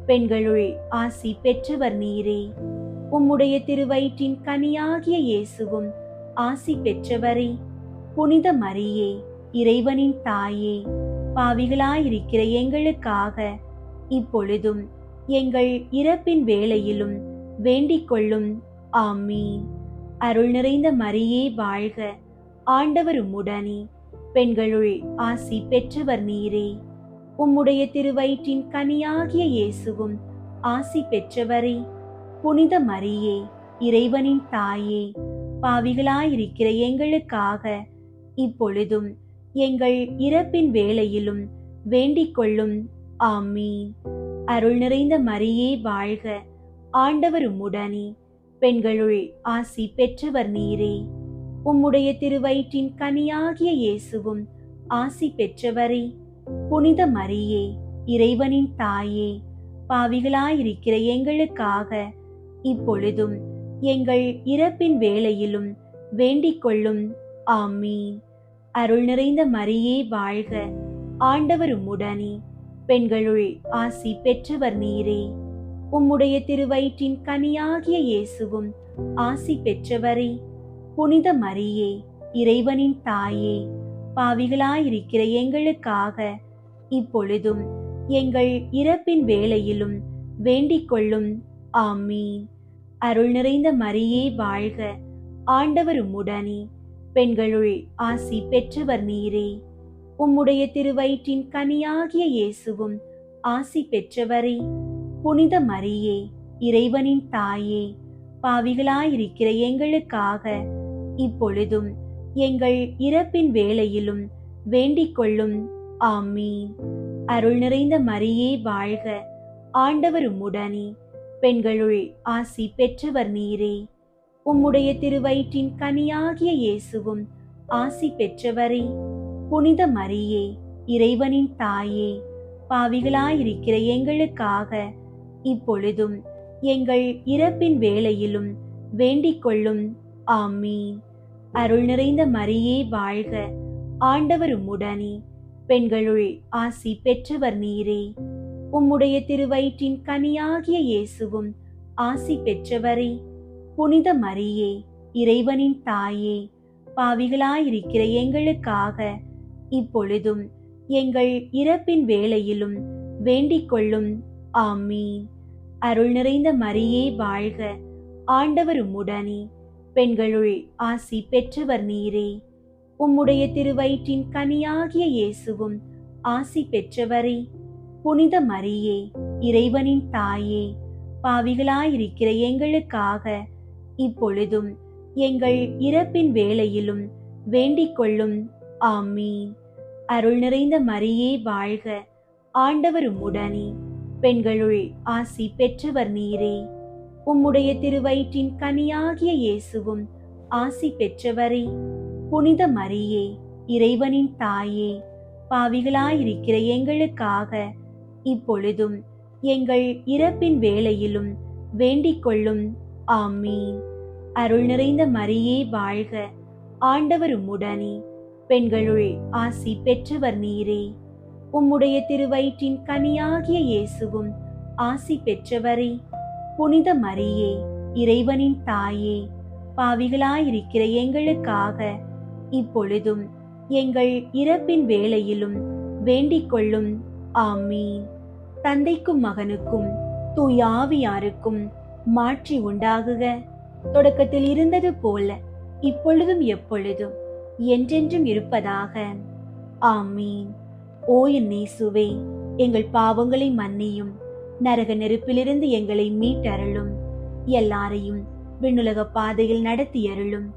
பெண்களுள் ஆசி பெற்றவர் நீரே. உம்முடைய திருவயிற்றின் கனியாகிய இயேசுவும் ஆசி பெற்றவரே. புனித மரியே, இறைவனின் தாயே, பாவிகளாயிருக்கிற எங்களுக்காக இப்பொழுதும் எங்கள் இறப்பின் வேளையிலும் வேண்டிக் கொள்ளும். ஆமீன். அருள் நிறைந்த மரியே வாழ்க, ஆண்டவர் உம்முடனே, பெண்களுள் ஆசி பெற்றவர் நீரே. உம்முடைய திருவயிற்றின் கனியாகிய இயேசுவும் ஆசி பெற்றவரே. புனித மரியே, இறைவனின் தாயே, பாவிகளாயிருக்கிற எங்களுக்காக இப்பொழுதும் எங்கள் இறப்பின் வேளையிலும் வேண்டிக் கொள்ளும். ஆமீன். அருள் நிறைந்த மரியே வாழ்க, ஆண்டவர் உம்முடனே, பெண்களுள் ஆசி பெற்றவர் நீரே. உம்முடைய திருவயிற்றின் கனியாகிய இயேசுவும் ஆசி பெற்றவரே. புனித மரியே, இறைவனின் தாயே, பாவிகளாயிருக்கிற எங்களுக்காக இப்பொழுதும் எங்கள் இறப்பின் வேளையிலும் வேண்டிக் கொள்ளும். ஆமீன். அருள் நிறைந்த மரியே வாழ்க, ஆண்டவர் உம்முடனே, பெண்களுள் ஆசி பெற்றவர் நீரே. உம்முடைய திருவயிற்றின் கனியாகிய இயேசுவும் ஆசி பெற்றவரே. புனித மரியே, இறைவனின் தாயே, பாவிகளாயிருக்கிற எங்களுக்காக இப்பொழுதும் எங்கள் இறப்பின் வேளையிலும் வேண்டிக் கொள்ளும். ஆமீன். அருள் நிறைந்த மரியே வாழ்க, ஆண்டவர் உம்முடனே, பெண்களுள் ஆசி பெற்றவர் நீரே. உம்முடைய திருவயிற்றின் கனியாகிய இயேசுவும் ஆசி பெற்றவரே. புனித மரியே, இறைவனின் தாயே, பாவிகளாயிருக்கிற எங்களுக்காக இப்பொழுதும் எங்கள் இறப்பின் வேளையிலும் வேண்டிக் கொள்ளும். ஆமீன். அருள் நிறைந்த மரியே வாழ்க, ஆண்டவர் உம்முடனே, பெண்களுள் ஆசி பெற்றவர் நீரே. உம்முடைய திருவயிற்றின் கனியாகிய இயேசுவும் ஆசி பெற்றவரே. புனித மரியே, இறைவனின் தாயே, பாவிகளாயிருக்கிற எங்களுக்காக இப்பொழுதும் எங்கள் இறப்பின் வேளையிலும் வேண்டிக் கொள்ளும். ஆமீன். அருள் நிறைந்த மரியே வாழ்க, ஆண்டவர் உம்முடனே, பெண்களுள் ஆசி பெற்றவர் நீரே. உம்முடைய திருவயிற்றின் கனியாகிய இயேசுவும் ஆசி பெற்றவரே. புனித மரியே, இறைவனின் தாயே, பாவிகளாயிருக்கிற எங்களுக்காக இப்பொழுதும் எங்கள் இறப்பின் வேளையிலும் வேண்டிக் கொள்ளும். ஆமீன். அருள் நிறைந்த மரியே வாழ்க, ஆண்டவர் உம்முடனே, பெண்களுள் ஆசி பெற்றவர் நீரே. உம்முடைய திருவயிற்றின் கனியாகிய இயேசுவும் ஆசி பெற்றவரே. புனித மரியே, இறைவனின் தாயே, பாவிகளாயிருக்கிற எங்களுக்காக இப்பொழுதும் எங்கள் இறப்பின் வேளையிலும் வேண்டிக் கொள்ளும். ஆமீன். அருள் நிறைந்த மரியே வாழ்க, ஆண்டவர் உம்முடனே, பெண்களுள் ஆசி பெற்றவர் நீரே. உம்முடைய திருவயிற்றின் கனியாகிய இயேசுவும் ஆசி பெற்றவரே. புனித மரியே, இறைவனின் தாயே, பாவிகளாயிருக்கிற எங்களுக்காக இப்பொழுதும் எங்கள் இறப்பின் வேளையிலும் வேண்டிக் கொள்ளும். ஆமீன். அருள் நிறைந்த மரியே வாழ்க, ஆண்டவர் உம்முடனே, பெண்களுள் ஆசி பெற்றவர் நீரே. உம்முடைய திருவயிற்றின் கனியாகிய இயேசுவும் ஆசி பெற்றவரே. புனித மரியே, இறைவனின் தாயே, பாவிகளாயிருக்கிற எங்களுக்காக இப்பொழுதும் எங்கள் இறப்பின் வேளையிலும் வேண்டிக் கொள்ளும். ஆமீன். தந்தைக்கும் மகனுக்கும் தூய ஆவியாருக்கும் மாட்சி உண்டாகுக. தொடக்கத்தில் இருந்தது போல இப்பொழுதும் எப்பொழுதும் என்றென்றும் இருப்பதாக. ஆமீன். ஓ என் இயேசுவே, எங்கள் பாவங்களை மன்னியும், நரக நெருப்பிலிருந்து எங்களை மீட்டருளும், எல்லாரையும் விண்ணுலக பாதையில் நடத்தியருளும்.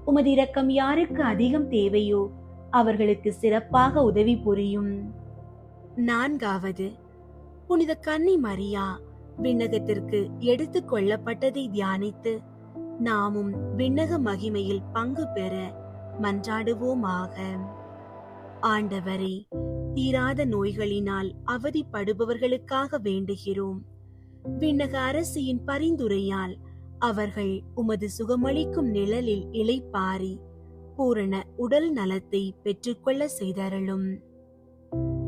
உமது இரக்கம் யாருக்கு அதிகம் தேவையோ அவர்களுக்கு சிறப்பாக உதவி புரியும். 4வது, புனித கன்னி மரியா விண்ணகத்திற்கு எடுத்துக் கொள்ளப்பட்டதை தியானித்து நாமும் விண்ணக மகிமையில் பங்கு பெற மன்றாடுவோமாக. ஆண்டவரே, தீராத நோய்களினால் அவதிப்படுபவர்களுக்காக வேண்டுகிறோம். விண்ணக அரசியின் பரிந்துரையால் அவர்கள் உமது சுகமளிக்கும் நிழலில் இளைப்பாரி பூரண உடல் நலத்தை பெற்றுக்கொள்ள செய்தருளும்.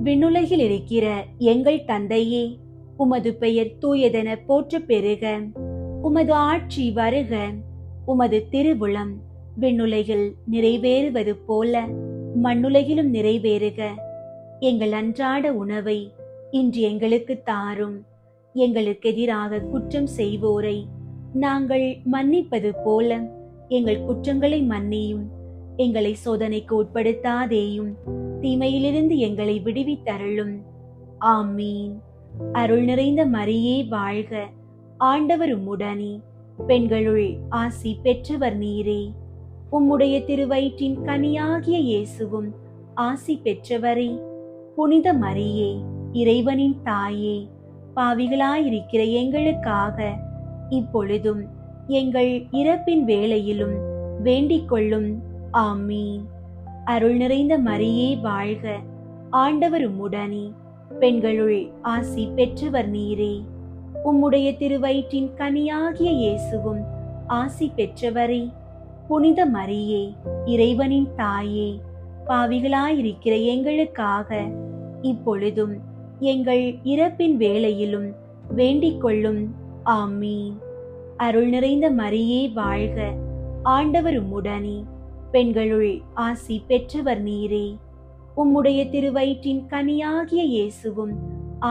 விண்ணுலகில் இருக்கிற எங்கள் தந்தையே, உமது பெயர் தூயதென போற்ற பெறுக. உமது ஆட்சி வருக. உமது திருவுளம் விண்ணுலகில் நிறைவேறுவது போல மண்ணுலகிலும் நிறைவேறுக. எங்கள் அன்றாட உணவை இன்று எங்களுக்கு தாரும். எங்களுக்கு எதிராக குற்றம் செய்வோரை நாங்கள் மன்னிப்பது போல எங்கள் குற்றங்களை மன்னியும். எங்களை சோதனைக்கு உட்படுத்தாதேயும், தீமையிலிருந்து எங்களை விடுவித்தருளும். ஆமீன். அருள் நிறைந்த மரியே வாழ்க, ஆண்டவர் உம்முடனே, பெண்களுள் ஆசி பெற்றவர் நீரே. உம்முடைய திருவயிற்றின் கனியாகிய இயேசுவும் ஆசி பெற்றவரே. புனித மரியே, இறைவனின் தாயே, பாவிகளாயிருக்கிற எங்களுக்காக இப்பொழுதும் எங்கள் இறப்பின் வேளையிலும் வேண்டிக் கொள்ளும். ஆமீன். அருள் நிறைந்த மரியே வாழ்க, ஆண்டவர் உம்முடனே. பெண்களுள் ஆசி பெற்றவர் நீரே. உம்முடைய திருவயிற்றின் கனியாகிய இயேசுவும் ஆசி பெற்றவரே. புனித மரியே, இறைவனின் தாயே, பாவிகளாயிருக்கிற எங்களுக்காக இப்பொழுதும் எங்கள் இறப்பின் வேளையிலும் வேண்டிக் கொள்ளும். ஆமீன். அருள் நிறைந்த மரியே வாழ்க, ஆண்டவர் உம்முடனே. பெண்களுள் ஆசி பெற்றவர் நீரே. உம்முடைய திருவயிற்றின் கனியாகிய இயேசுவும்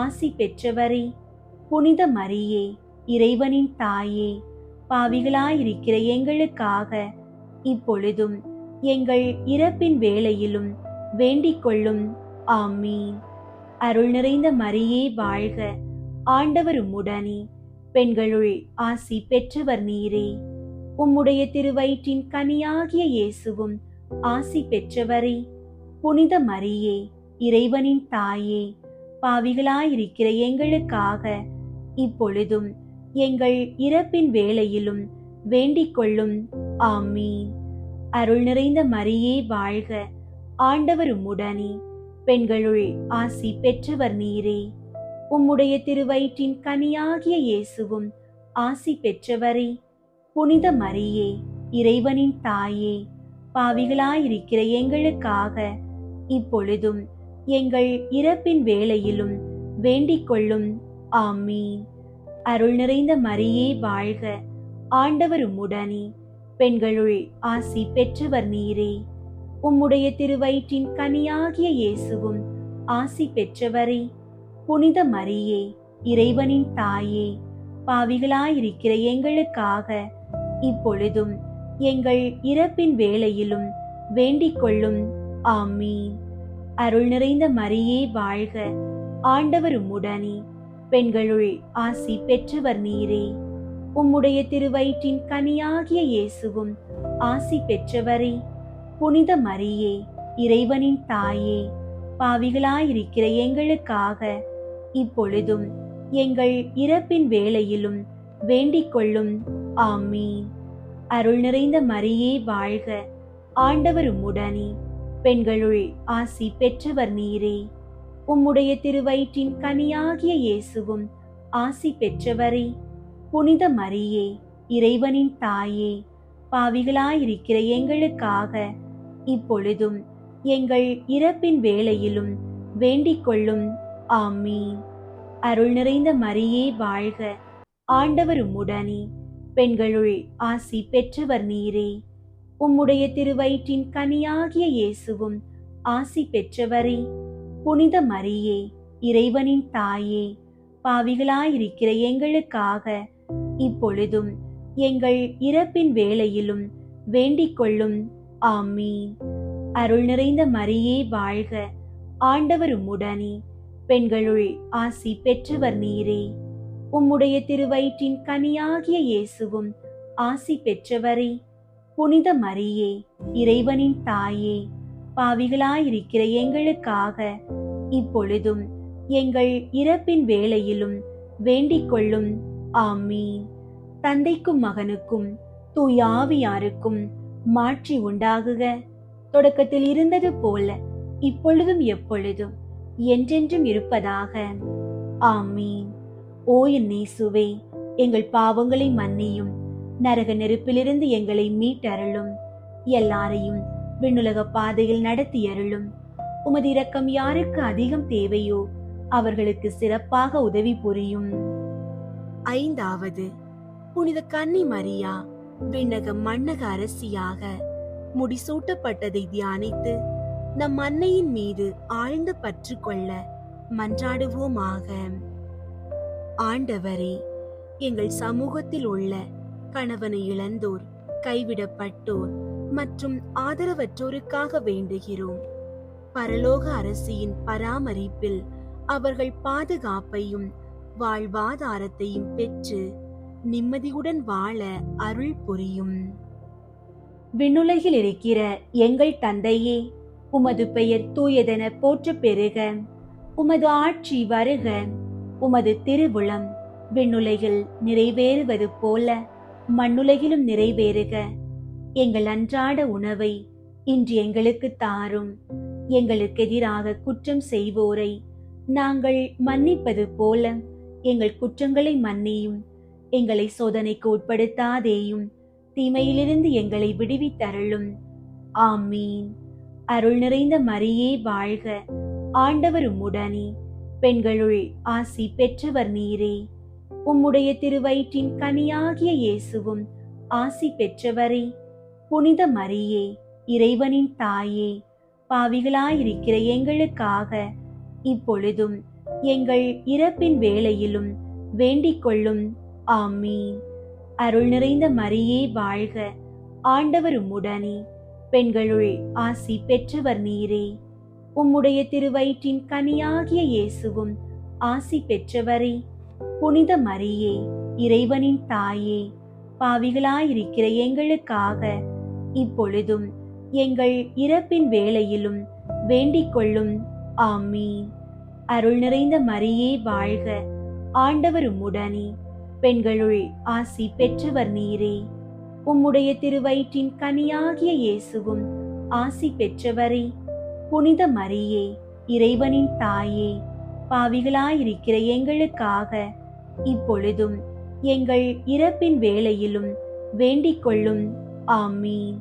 ஆசி பெற்றவரே. புனித மரியே, இறைவனின் தாயே, பாவிகளாயிருக்கிற எங்களுக்காக இப்பொழுதும் எங்கள் இறப்பின் வேளையிலும் வேண்டிக் கொள்ளும். ஆமீன். அருள் நிறைந்த மரியே வாழ்க, ஆண்டவர் உம்முடனே. பெண்களுள் ஆசி பெற்றவர் நீரே. உம்முடைய திருவயிற்றின் கனியாகிய இயேசுவும் ஆசி பெற்றவரே. புனித மரியே, இறைவனின் தாயே, பாவிகளாயிருக்கிற எங்களுக்காக இப்பொழுதும் எங்கள் இறப்பின் வேளையிலும் வேண்டிக் கொள்ளும். ஆமீன். அருள் நிறைந்த மரியே வாழ்க, ஆண்டவர் உம்முடனே. பெண்களுள் ஆசி பெற்றவர் நீரே. உம்முடைய திருவயிற்றின் கனியாகிய இயேசுவும் ஆசி பெற்றவரே. புனித மரியே, இறைவனின் தாயே, பாவிகளாயிருக்கிற எங்களுக்காக இப்பொழுதும் எங்கள் இறப்பின் வேளையிலும் வேண்டிக் கொள்ளும். ஆமீன். அருள் நிறைந்த மரியே வாழ்க, ஆண்டவர் உம்முடனே. பெண்களுள் ஆசி பெற்றவர் நீரே. உம்முடைய திருவயிற்றின் கனியாகிய இயேசுவும் ஆசி பெற்றவரே. புனித மரியே, இறைவனின் தாயே, பாவிகளாயிருக்கிற எங்களுக்காக இப்பொழுதும் எங்கள் இறப்பின் வேளையிலும் வேண்டிக் கொள்ளும். ஆமீன். அருள் நிறைந்த மரியே வாழ்க, ஆண்டவர் உம்முடனே. பெண்களுள் ஆசி பெற்றவர் நீரே. உம்முடைய திருவயிற்றின் கனியாகிய இயேசுவும் ஆசி பெற்றவரே. புனித மரியே, இறைவனின் தாயே, பாவிகளாயிருக்கிற எங்களுக்காக இப்பொழுதும் எங்கள் இறப்பின் வேளையிலும் வேண்டிக் கொள்ளும். ஆமீன். அருள் நிறைந்த மரியே வாழ்க, ஆண்டவர் உம்முடனே. பெண்களுள் ஆசி பெற்றவர் நீரே. உம்முடைய திருவயிற்றின் கனியாகிய இயேசுவும் ஆசி பெற்றவரே. புனித மரியே, இறைவனின் தாயே, பாவிகளாயிருக்கிற எங்களுக்காக இப்பொழுதும் எங்கள் இறப்பின் வேளையிலும் வேண்டிக் கொள்ளும். ஆமீன். அருள் நிறைந்த மரியே வாழ்க, ஆண்டவர் உம்முடனே. பெண்களுள் ஆசி பெற்றவர் நீரே. உம்முடைய திருவயிற்றின் கனியாகிய இயேசுவும் ஆசி பெற்றவரே. புனித மரியே, இறைவனின் தாயே, பாவிகளாயிருக்கிற எங்களுக்காக இப்பொழுதும் எங்கள் இறப்பின் வேளையிலும் வேண்டிக் கொள்ளும். ஆமீன். அருள் நிறைந்த மரியே வாழ்க, ஆண்டவர் உம்முடனே. பெண்களுள் ஆசி பெற்றவர் நீரே. உம்முடைய திருவயிற்றின் கனியாகிய இயேசுவும் ஆசி பெற்றவரே. புனித மரியே, இறைவனின் தாயே, பாவிகளாயிருக்கிற எங்களுக்காக இப்பொழுதும் எங்கள் இறப்பின் வேளையிலும் வேண்டிக் கொள்ளும். ஆமீன். தந்தைக்கும் மகனுக்கும் தூய ஆவியாருக்கும் மாட்சி உண்டாகுக. தொடக்கத்தில் இருந்தது போல இப்பொழுதும் எப்பொழுதும் என்றென்றும் இருப்பதாக. ஆமீன். ஓ என் இயேசுவே, எங்கள் பாவங்களை மன்னியும், நரக நெருப்பிலிருந்து எங்களை மீட்டருளும், எல்லாரையும் விண்ணுலக பாதையில் நடத்தியருளும். உமது இரக்கம் யாருக்கு அதிகம் தேவையோ அவர்களுக்கு சிறப்பாக உதவி புரியும். ஐந்தாவது, புனித கன்னி மரியா விண்ணக மண்ணக அரசியாக முடிசூட்டப்பட்டதை தியானித்து நம் அன்னையின் மீது ஆழ்ந்த பற்று கொள்ள மன்றாடுவோமாக. ஆண்டவரே, எங்கள் சமூகத்தில் உள்ள கணவனை இழந்தோர், கைவிடப்பட்டோர் மற்றும் ஆதரவற்றோருக்காக வேண்டுகிறோம். பரலோக அரசியின் பராமரிப்பில் அவர்கள் பாதுகாப்பையும் வாழ்வாதாரத்தையும் பெற்று நிம்மதியுடன் வாழ அருள் புரியும். விண்ணுலகில் இருக்கிற எங்கள் தந்தையே, உமது பெயர் தூயதென போற்றப் பெறுக. உமது ஆட்சி வருக. உமது திருவுளம் விண்ணுலகில் நிறைவேறுவது போல மண்ணுலகிலும் நிறைவேறுக. எங்கள் அன்றாட உணவை இன்று எங்களுக்கு தாரும். எங்களுக்கு எதிராக குற்றம் செய்வோரை நாங்கள் மன்னிப்பது போல எங்கள் குற்றங்களை மன்னியும். எங்களை சோதனைக்கு உட்படுத்தாதேயும், தீமையிலிருந்து எங்களை விடுவித்தருளும். ஆமீன். அருள் நிறைந்த மரியே வாழ்க. ஆண்டவர் உம்முடனே, பெண்களுள் ஆசி பெற்றவர் நீரே. உம்முடைய திருவயிற்றின் கனியாகிய இயேசுவும் ஆசி பெற்றவரே. புனித மரியே, இறைவனின் தாயே, பாவிகளாயிருக்கிற எங்களுக்காக இப்பொழுதும் எங்கள் இறப்பின் வேளையிலும் வேண்டிக் கொள்ளும். ஆமீன். அருள் நிறைந்த மரியே வாழ்க. ஆண்டவர் உம்முடனே, பெண்களுள் ஆசி பெற்றவர் நீரே. உம்முடைய திருவயிற்றின் கனியாகிய இயேசுவும் ஆசி பெற்றவரே. புனித மரியே, இறைவனின் தாயே, பாவிகளாயிருக்கிற எங்களுக்காக இப்பொழுதும் எங்கள் இறப்பின் வேளையிலும் வேண்டிக் கொள்ளும். ஆமீன். அருள் நிறைந்த மரியே வாழ்க. ஆண்டவர் உம்முடனே, பெண்களுள் ஆசி பெற்றவர் நீரே. உம்முடைய திருவயிற்றின் கனியாகிய இயேசுவும் ஆசி பெற்றவரே. புனித மரியே, இறைவனின் தாயே, பாவிகளாயிருக்கிற எங்களுக்காக இப்பொழுதும் எங்கள் இறப்பின் வேளையிலும் வேண்டிக் கொள்ளும். ஆமீன்.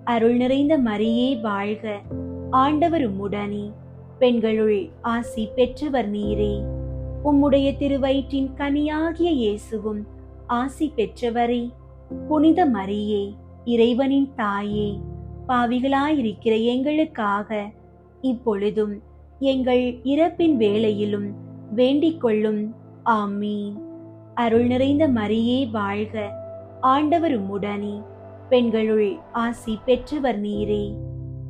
அருள் நிறைந்த மரியே வாழ்க. ஆண்டவர் உம்முடனே, பெண்களுள் ஆசி பெற்றவர் நீரே. உம்முடைய திருவயிற்றின் கனியாகிய இயேசுவும் ஆசி பெற்றவரே. புனித மரியே, இறைவனின் தாயே, பாவிகளாயிருக்கிற எங்களுக்காக இப்பொழுதும் எங்கள் இறப்பின் வேளையிலும் வேண்டிக் கொள்ளும். ஆமீன். அருள் நிறைந்த மரியே வாழ்க. ஆண்டவர் உம்முடனே, பெண்களுள் ஆசி பெற்றவர் நீரே.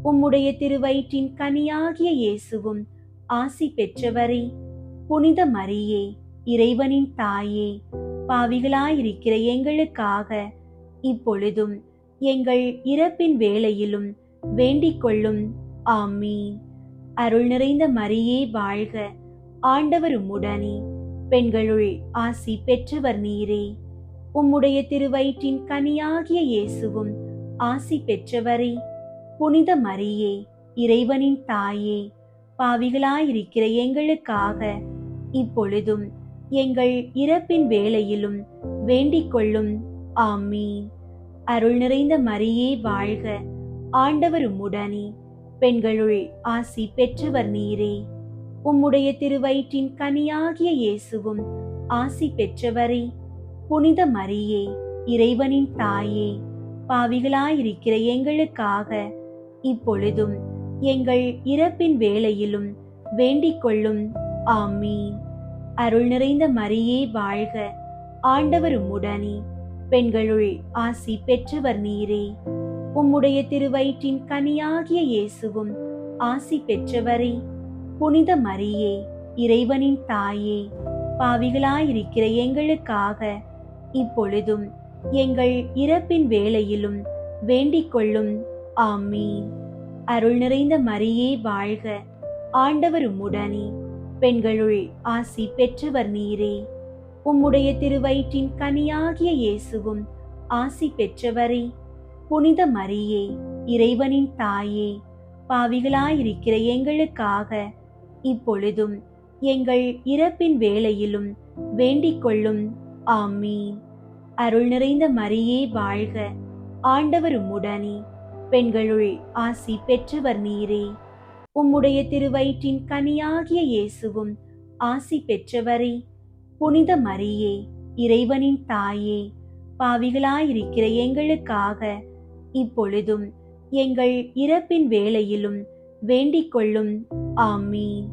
உம்முடைய திருவயிற்றின் கனியாகிய இயேசுவும் ஆசி பெற்றவரே. புனித மரியே, இறைவனின் தாயே, பாவிகளாயிருக்கிற எங்களுக்காக இப்பொழுதும் எங்கள் இறப்பின் வேளையிலும் வேண்டிக் கொள்ளும். ஆமீன். அருள் நிறைந்த மரியே வாழ்க. ஆண்டவர் உம்முடனே, பெண்களுள் ஆசி பெற்றவர் நீரே. உம்முடைய திருவயிற்றின் கனியாகிய இயேசுவும் ஆசி பெற்றவரே. புனித மரியே, இறைவனின் தாயே, பாவிகளாயிருக்கிற எங்களுக்காக இப்பொழுதும் எங்கள் இறப்பின் வேளையிலும் வேண்டிக் கொள்ளும். ஆமீன். அருள் நிறைந்த மரியே வாழ்க. ஆண்டவர் உம்முடனே, பெண்களுள் ஆசி பெற்றவர் நீரே. உம்முடைய திருவயிற்றின் கனியாகிய இயேசுவும் ஆசி பெற்றவரே. புனித மரியே, இறைவனின் தாயே, பாவிகளாயிருக்கிற எங்களுக்காக இப்பொழுதும் எங்கள் இறப்பின் வேளையிலும் வேண்டிக் கொள்ளும். ஆமீன். அருள் நிறைந்த மரியே வாழ்க. ஆண்டவர் உம்முடனே, பெண்களுள் ஆசி பெற்றவர் நீரே. உம்முடைய திருவயிற்றின் கனியாகிய இயேசுவும் ஆசி பெற்றவரே. புனித மரியே, இறைவனின் தாயே, பாவிகளாயிருக்கிற எங்களுக்காக இப்பொழுதும் எங்கள் இறப்பின் வேளையிலும் வேண்டிக் கொள்ளும். ஆமீன். அருள் நிறைந்த மரியே வாழ்க. ஆண்டவர் உம்முடனே, பெண்களுள் ஆசி பெற்றவர் நீரே. உம்முடைய திருவயிற்றின் கனியாகிய இயேசுவும் ஆசி பெற்றவரே. புனித மரியே, இறைவனின் தாயே, பாவிகளாயிருக்கிற எங்களுக்காக இப்பொழுதும் எங்கள் இறப்பின் வேளையிலும் வேண்டிக் கொள்ளும். ஆமீன். அருள் நிறைந்த மரியே வாழ்க. ஆண்டவர் உம்முடனே, பெண்களுள் ஆசி பெற்றவர் நீரே. உம்முடைய திருவயிற்றின் கனியாகிய இயேசுவும் ஆசி பெற்றவரே. புனித மரியே, இறைவனின் தாயே, பாவிகளாயிருக்கிற எங்களுக்காக இப்பொழுதும் எங்கள் இறப்பின் வேளையிலும் வேண்டிக் கொள்ளும். ஆமீன்.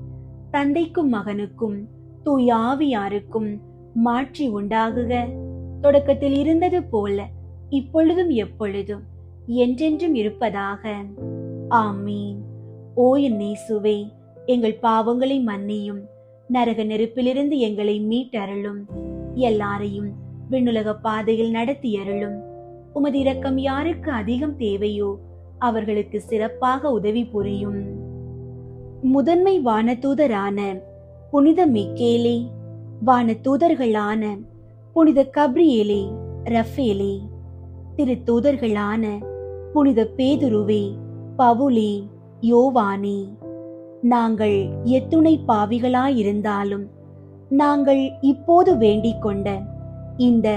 தந்தைக்கும் மகனுக்கும் தூய ஆவியாருக்கும் மாட்சி உண்டாகுக. தொடக்கத்தில் இருந்தது போல இப்பொழுதும் எப்பொழுதும் என்றென்றும் இருப்பதாக. ஆமீன். ஓ என் இயேசுவே, எங்கள் பாவங்களை மன்னியும், நரக நெருப்பிலிருந்து எங்களை மீட்டருளும், எல்லாரையும் விண்ணுலக பாதையில் நடத்தியருளும். உமது இரக்கம் யாருக்கு அதிகம் தேவையோ அவர்களுக்கு சிறப்பாக உதவி புரியும். முதன்மை வானதூதரான புனித மிக்கேலே, வானதூதர்களான புனித கப்ரியேலே, ரஃபேலே, திருத்தூதர்களான புனித பேதுருவே, பவுலே, யோவானே, நாங்கள் எத்துணை பாவிகளாயிருந்தாலும் நாங்கள் இப்போது வேண்டிக் கொண்ட இந்த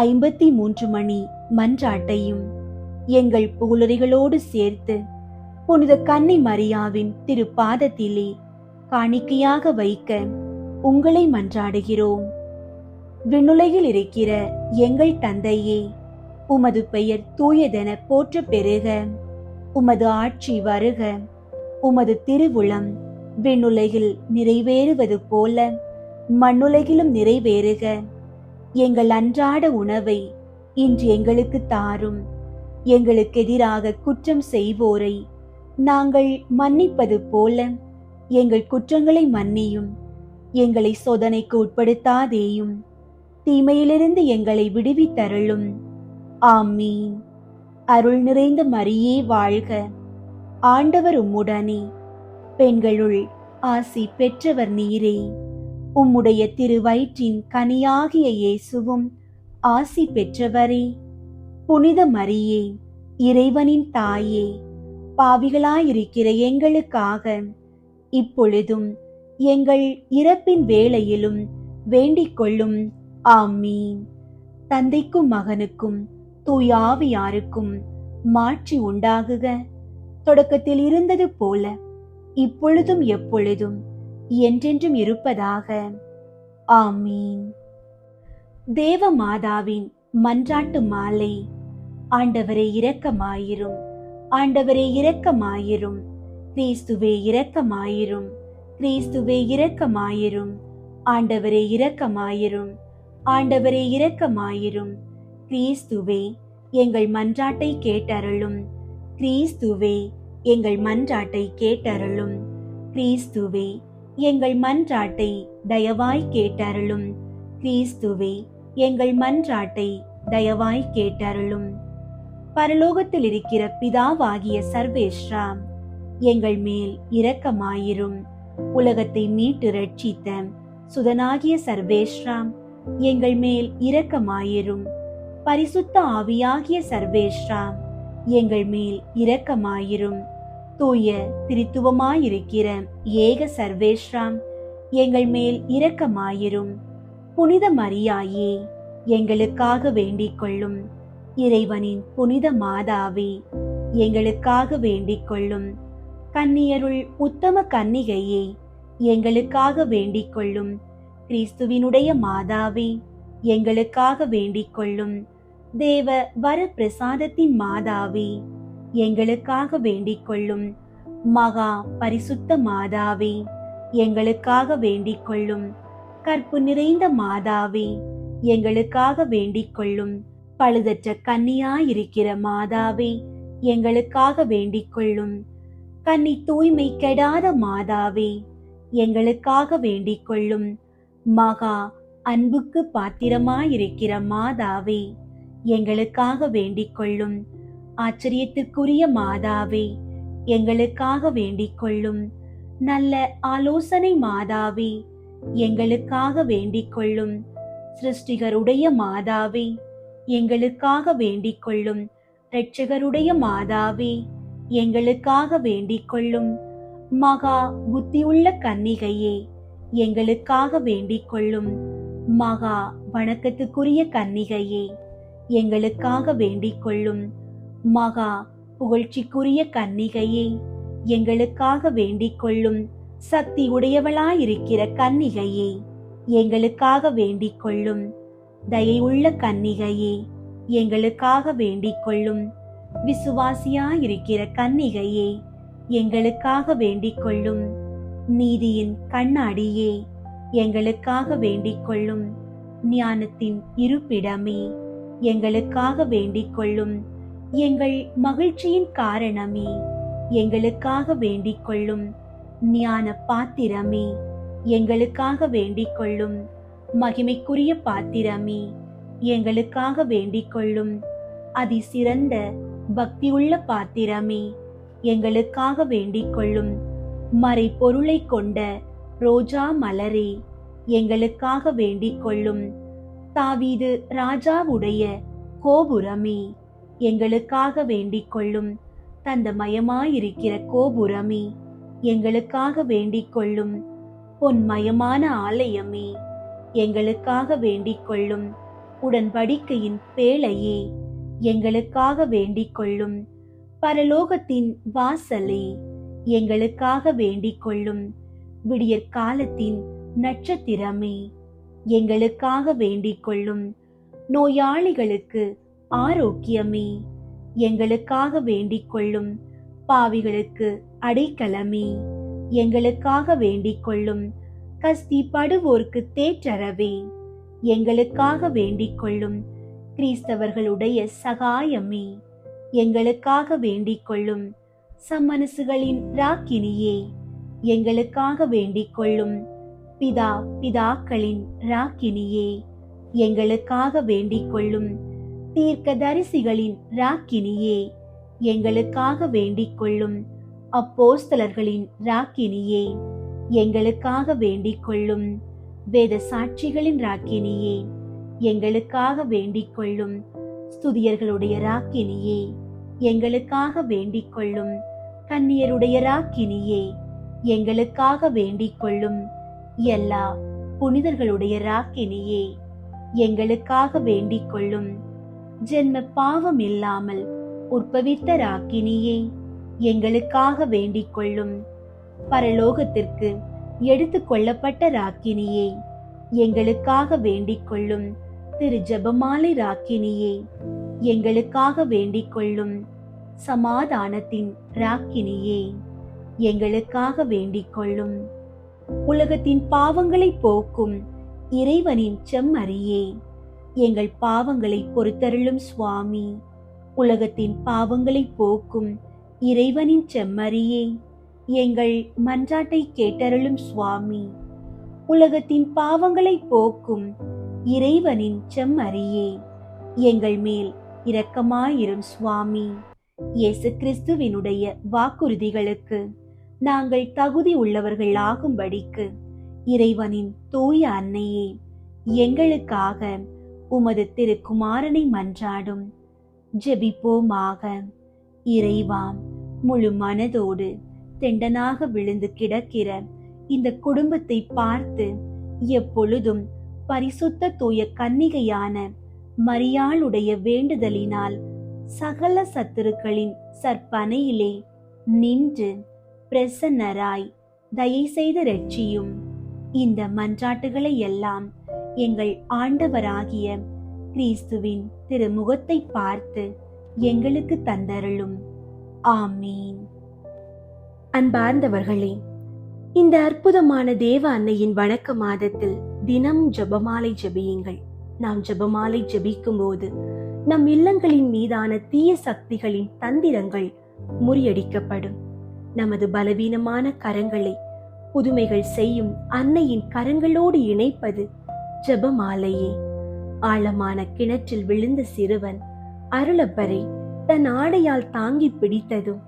53 மணி மன்றாட்டையும் எங்கள் புகழுரைகளோடு சேர்த்து புனித கன்னி மரியாவின் திருப்பாதத்திலே காணிக்கையாக வைக்க உங்களை மன்றாடுகிறோம். விண்ணுலகில் இருக்கிற எங்கள் தந்தையே, உமது பெயர் தூயதென போற்ற பெருக. உமது ஆட்சி வருக. உமது திருவுளம் விண்ணுலகில் நிறைவேறுவது போல மண்ணுலகிலும் நிறைவேறுக. எங்கள் அன்றாட உணவை இன்று எங்களுக்கு தாரும். எங்களுக்கு எதிராக குற்றம் செய்வோரை நாங்கள் மன்னிப்பது போல எங்கள் குற்றங்களை மன்னியும். எங்களை சோதனைக்கு உட்படுத்தாதேயும், தீமையிலிருந்து எங்களை விடுவித்தருளும். ஆமீன். அருள் நிறைந்த மரியே வாழ்க. ஆண்டவர் உம்முடனே, பெண்களுள் ஆசி பெற்றவர் நீரே. உம்முடைய திருவயிற்றின் கனியாகிய இயேசுவும் ஆசி பெற்றவரே. புனித மரியே, இறைவனின் தாயே, பாவிகளாயிருக்கிற எங்களுக்காக இப்பொழுதும் எங்கள் இறப்பின் வேளையிலும் வேண்டிக் கொள்ளும். ஆமீன். தந்தைக்கும் மகனுக்கும் தூய ஆவியாருக்கும் மாட்சி உண்டாகுக. தொடக்கத்தில் இருந்தது போல இப்பொழுதும் எப்பொழுதும் என்றென்றும் இருப்பதாக. ஆமீன். தேவ மாதாவின் மன்றாட்டு மாலை. ஆண்டவரே இரக்கமாயிரும். ஆண்டவரே இரக்கமாயிரும். கிறிஸ்துவே இரக்கமாயிரும். கிறிஸ்துவே இரக்கமாயிரும். ஆண்டவரே இரக்கமாயிரும். ஆண்டவரே இரக்கமாயிரும். கிறிஸ்துவே எங்கள் மன்றாட்டை கேட்டருளும். கிறிஸ்துவே எங்கள் மன்றாட்டை கேட்டருளும். கிறிஸ்துவே எங்கள் மன்றாட்டை தயவாய் கேட்டருளும். கிறிஸ்துவே எங்கள் மன்றாட்டை தயவாய் கேட்டருளும். பரலோகத்தில் இருக்கிற பிதாவாகிய சர்வேஸ்வரா, எங்கள் மேல் இரக்கமாயிரும். உலகத்தை மீட்டு ரட்சித்த சுதனாகிய சர்வேஸ்வரா, எங்கள் மேல் இரக்கமாயிரும். பரிசுத்த ஆவியாகிய சர்வேஸ்வரா, எங்கள் மேல் இரக்கமாயிரும். தூய திரித்துவமாயிருக்கிற ஏக சர்வேஸ்வரா, எங்கள் மேல் இரக்கமாயிரும். புனித மரியாயே, எங்களுக்காக வேண்டிக் கொள்ளும். இறைவனின் புனித மாதாவே, எங்களுக்காக வேண்டிக் கொள்ளும். கன்னியருள் உத்தம கன்னிகையே, எங்களுக்காக வேண்டிக் கொள்ளும். கிறிஸ்துவினுடைய மாதாவே, எங்களுக்காக வேண்டிக் கொள்ளும். தேவ வர பிரசாதத்தின் மாதாவே, எங்களுக்காக வேண்டிக் கொள்ளும். மகா பரிசுத்த மாதாவே, எங்களுக்காக வேண்டிக் கொள்ளும். கற்பு நிறைந்த மாதாவே, எங்களுக்காக வேண்டிக் கொள்ளும். பழுதற்ற கன்னியாயிருக்கிற மாதாவே, எங்களுக்காக வேண்டிக் கொள்ளும். கன்னி தூய்மை கெடாத மாதாவே, எங்களுக்காக வேண்டிக் கொள்ளும். மகா அன்புக்கு பாத்திரமாயிருக்கிற மாதாவே, எங்களுக்காக வேண்டிக் கொள்ளும். ஆச்சரியத்துக்குரிய மாதாவே, எங்களுக்காக வேண்டிக் கொள்ளும். நல்ல ஆலோசனை மாதாவே, எங்களுக்காக வேண்டிக் கொள்ளும். சிருஷ்டிகருடைய மாதாவே, எங்களுக்காக வேண்டிக் கொள்ளும். இரட்சகருடைய மாதாவே, எங்களுக்காக வேண்டிக் கொள்ளும். மகா புத்தியுள்ள கன்னிகையே, எங்களுக்காக வேண்டிக் கொள்ளும். மகா வணக்கத்துக்குரிய கன்னிகையே, எங்களுக்காக வேண்டிக் கொள்ளும். மகா புகழ்ச்சிக்குரிய கன்னிகையே, எங்களுக்காக வேண்டிக் கொள்ளும். சக்தி உடையவளாயிருக்கிற கன்னிகையே, எங்களுக்காக வேண்டிக் கொள்ளும். தயையுள்ள கன்னிகையே, எங்களுக்காக வேண்டிக் கொள்ளும். விசுவாசியாயிருக்கிற கன்னிகையே, எங்களுக்காக வேண்டிக் கொள்ளும். நீதியின் கண்ணாடியே, எங்களுக்காக வேண்டிக் கொள்ளும். ஞானத்தின் இருப்பிடமே, எங்களுக்காக வேண்டிக் கொள்ளும். எங்கள் மகிழ்ச்சியின் காரணமே, எங்களுக்காக வேண்டிக் கொள்ளும். ஞான பாத்திரமே, எங்களுக்காக வேண்டிக் கொள்ளும். மகிமைக்குரிய பாத்திரமே, எங்களுக்காக வேண்டிக் கொள்ளும். அதிசிறந்த பக்தியுள்ள பாத்திரமே, எங்களுக்காக வேண்டிக் கொள்ளும். மறை பொருளை கொண்ட ரோஜா மலரே, எங்களுக்காக வேண்டிக் கொள்ளும். தாவீது ராஜாவுடைய கோபுரமே, எங்களுக்காக வேண்டிக் கொள்ளும். தந்தமயமாயிருக்கிற கோபுரமே, எங்களுக்காக வேண்டிக் கொள்ளும். பொன்மயமான ஆலயமே, எங்களுக்காக வேண்டிக் கொள்ளும். உடன்படிக்கையின் பேழையே, எங்களுக்காக வேண்டிக் கொள்ளும். பரலோகத்தின் வாசலே, எங்களுக்காக வேண்டிக் கொள்ளும். விடியற்காலத்தின் நட்சத்திரமே, எங்களுக்காக வேண்டிக் கொள்ளும். நோயாளிகளுக்கு ஆரோக்கியமே, எங்களுக்காக வேண்டிக் கொள்ளும். பாவிகளுக்கு அடைக்கலமே, எங்களுக்காக வேண்டிக் கொள்ளும். கஸ்தி படுவோர்க்கு தேற்றரவே, எங்களுக்காக வேண்டிக் கொள்ளும். கிறிஸ்தவர்களுடைய சகாயமே, எங்களுக்காக வேண்டிக் கொள்ளும். சம்மனசுகளின் ராக்கினியே, எங்களுக்காக வேண்டிக் கொள்ளும். பிதாக்களின் ராக்கினியே, எங்களுக்காக வேண்டிக் கொள்ளும். தீர்க்கதரிசிகளின் ராக்கினியே, எங்களுக்காக வேண்டிக் கொள்ளும். அப்போஸ்தலர்களின் ராக்கினியே, எங்களுக்காக வேண்டிக் கொள்ளும். வேத சாட்சிகளின் ராக்கினியே, எங்களுக்காக வேண்டிக் கொள்ளும். ஸ்துதியர்களுடைய ராக்கினியே, எங்களுக்காக வேண்டிக் கொள்ளும். கன்னியருடைய ராக்கினியே, எங்களுக்காக வேண்டிக் கொள்ளும். எல்லா புனிதர்களுடைய ராக்கினியே, எங்களுக்காக வேண்டிக் கொள்ளும். ஜென்ம பாவம் இல்லாமல் உற்பவித்த ராக்கினியே, எங்களுக்காக வேண்டிக் கொள்ளும். பரலோகத்திற்கு எடுத்து கொள்ளப்பட்ட ராக்கினியே, எங்களுக்காக வேண்டிக் கொள்ளும். திரு ஜெபமாலை ராக்கினியே, எங்களுக்காக வேண்டிக் கொள்ளும். சமாதானத்தின் ராக்கினியே, எங்களுக்காக வேண்டிக் கொள்ளும். உலகத்தின் பாவங்களை போக்கும் இறைவனின் செம்மறியே, எங்கள் பாவங்களை பொறுத்தருளும் சுவாமி. உலகத்தின் பாவங்களை போக்கும் இறைவனின் செம்மறியே, எங்கள் மன்றாட்டை கேட்டருளும் சுவாமி. உலகத்தின் பாவங்களை போக்கும் இறைவனின் செம்மறியே, எங்கள் மேல் இரக்கமாயிரும் சுவாமி. இயேசு கிறிஸ்துவினுடைய வாக்குறுதிகளுக்கு நாங்கள் தகுதி உள்ளவர்கள் ஆகும்படிக்கு இறைவனின் தூய அன்னையே, எங்களுக்காக உமது திருக்குமாரனை மன்றாடும். ஜெபிப்போமாக. இறைவா, முழு மனதோடு தெண்டனாக விழுந்து கிடக்கிற இந்த குடும்பத்தை பார்த்து எப்பொழுதும் பரிசுத்த தூய கன்னிகையான மரியாளுடைய வேண்டுதலினால் சகல சத்துருக்களின் சற்பனையிலே நின்று பிரசன்னராய் தயை செய்து ரட்சியும். இந்த மன்றாட்டுகளை எல்லாம் எங்கள் ஆண்டவராகிய கிறிஸ்துவின் திருமுகத்தை பார்த்து எங்களுக்கு தந்தருளும். ஆமீன். அன்பார்ந்தவர்களே, இந்த அற்புதமான தேவ அன்னையின் வணக்க மாதத்தில் தினம் ஜெபமாலை ஜெபியுங்கள். நாம் ஜெபமாலை ஜெபிக்கும் போது நம் இல்லங்களின் மீதான தீய சக்திகளின் தந்திரங்கள் முறியடிக்கப்படும். நமது பலவீனமான கரங்களை புதுமைகள் செய்யும் அன்னையின் கரங்களோடு இணைப்பது ஜெபமாலையே. ஆழமான கிணற்றில் விழுந்த சிறுவன் அருளப்பரை தன் ஆடையால் தாங்கி பிடித்ததும்,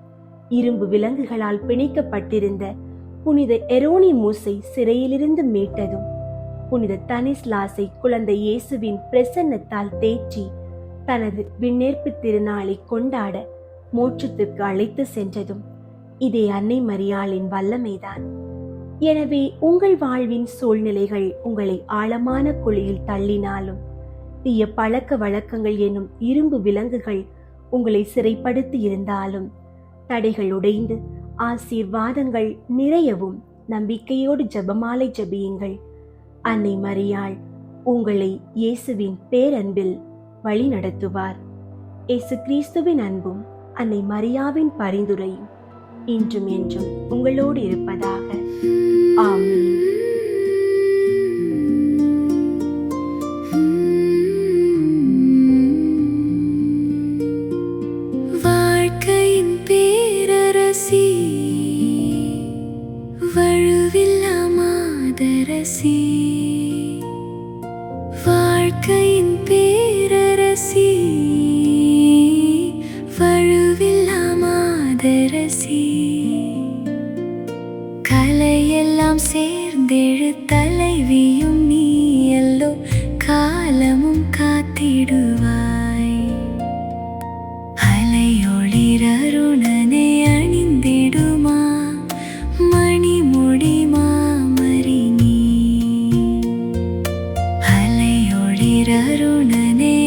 இரும்பு விலங்குகளால் பிணைக்கப்பட்டிருந்த புனித எரோனிமூஸை சிறையிலிருந்து மீட்டதும், புனித தனிஸ்லாஸை குழந்தை இயேசுவின் பிரசன்னத்தால் தேற்றி தனது விண்ணேற்பு திருநாளை கொண்டாட மோட்சத்திற்கு அழைத்து சென்றதும் இதே அன்னை மரியாளின் வல்லமைதான். எனவே உங்கள் வாழ்வின் சூழ்நிலைகள் உங்களை ஆழமான குழியில் தள்ளினாலும், தீய பழக்க வழக்கங்கள் என்னும் இரும்பு விலங்குகள் உங்களை சிறைப்படுத்தி இருந்தாலும், தடைகள் உடைந்து ஆசீர்வாதங்கள் நிறையவும் நம்பிக்கையோடு ஜெபமாலை ஜெபியுங்கள். அன்னை மரியாள் உங்களை இயேசுவின் பேரன்பில் வழி நடத்துவார். இயேசு கிறிஸ்துவின் அன்பும் அன்னை மரியாவின் பரிந்துரையும் இன்றும் என்றும் உங்களோடு இருப்பதாக. ஆமீன். வாழ்க்கையின் பேரரசி, வழுவில்லா மாதரசி, வாழ்க்கையின் தலைவியும் நீ எல்லோ காலமும் காத்திடுவாய். அலையொளிர் அருணனை அணிந்திடுமா மணிமுடி மாமரி நீ. அலையொளிர் அருணனை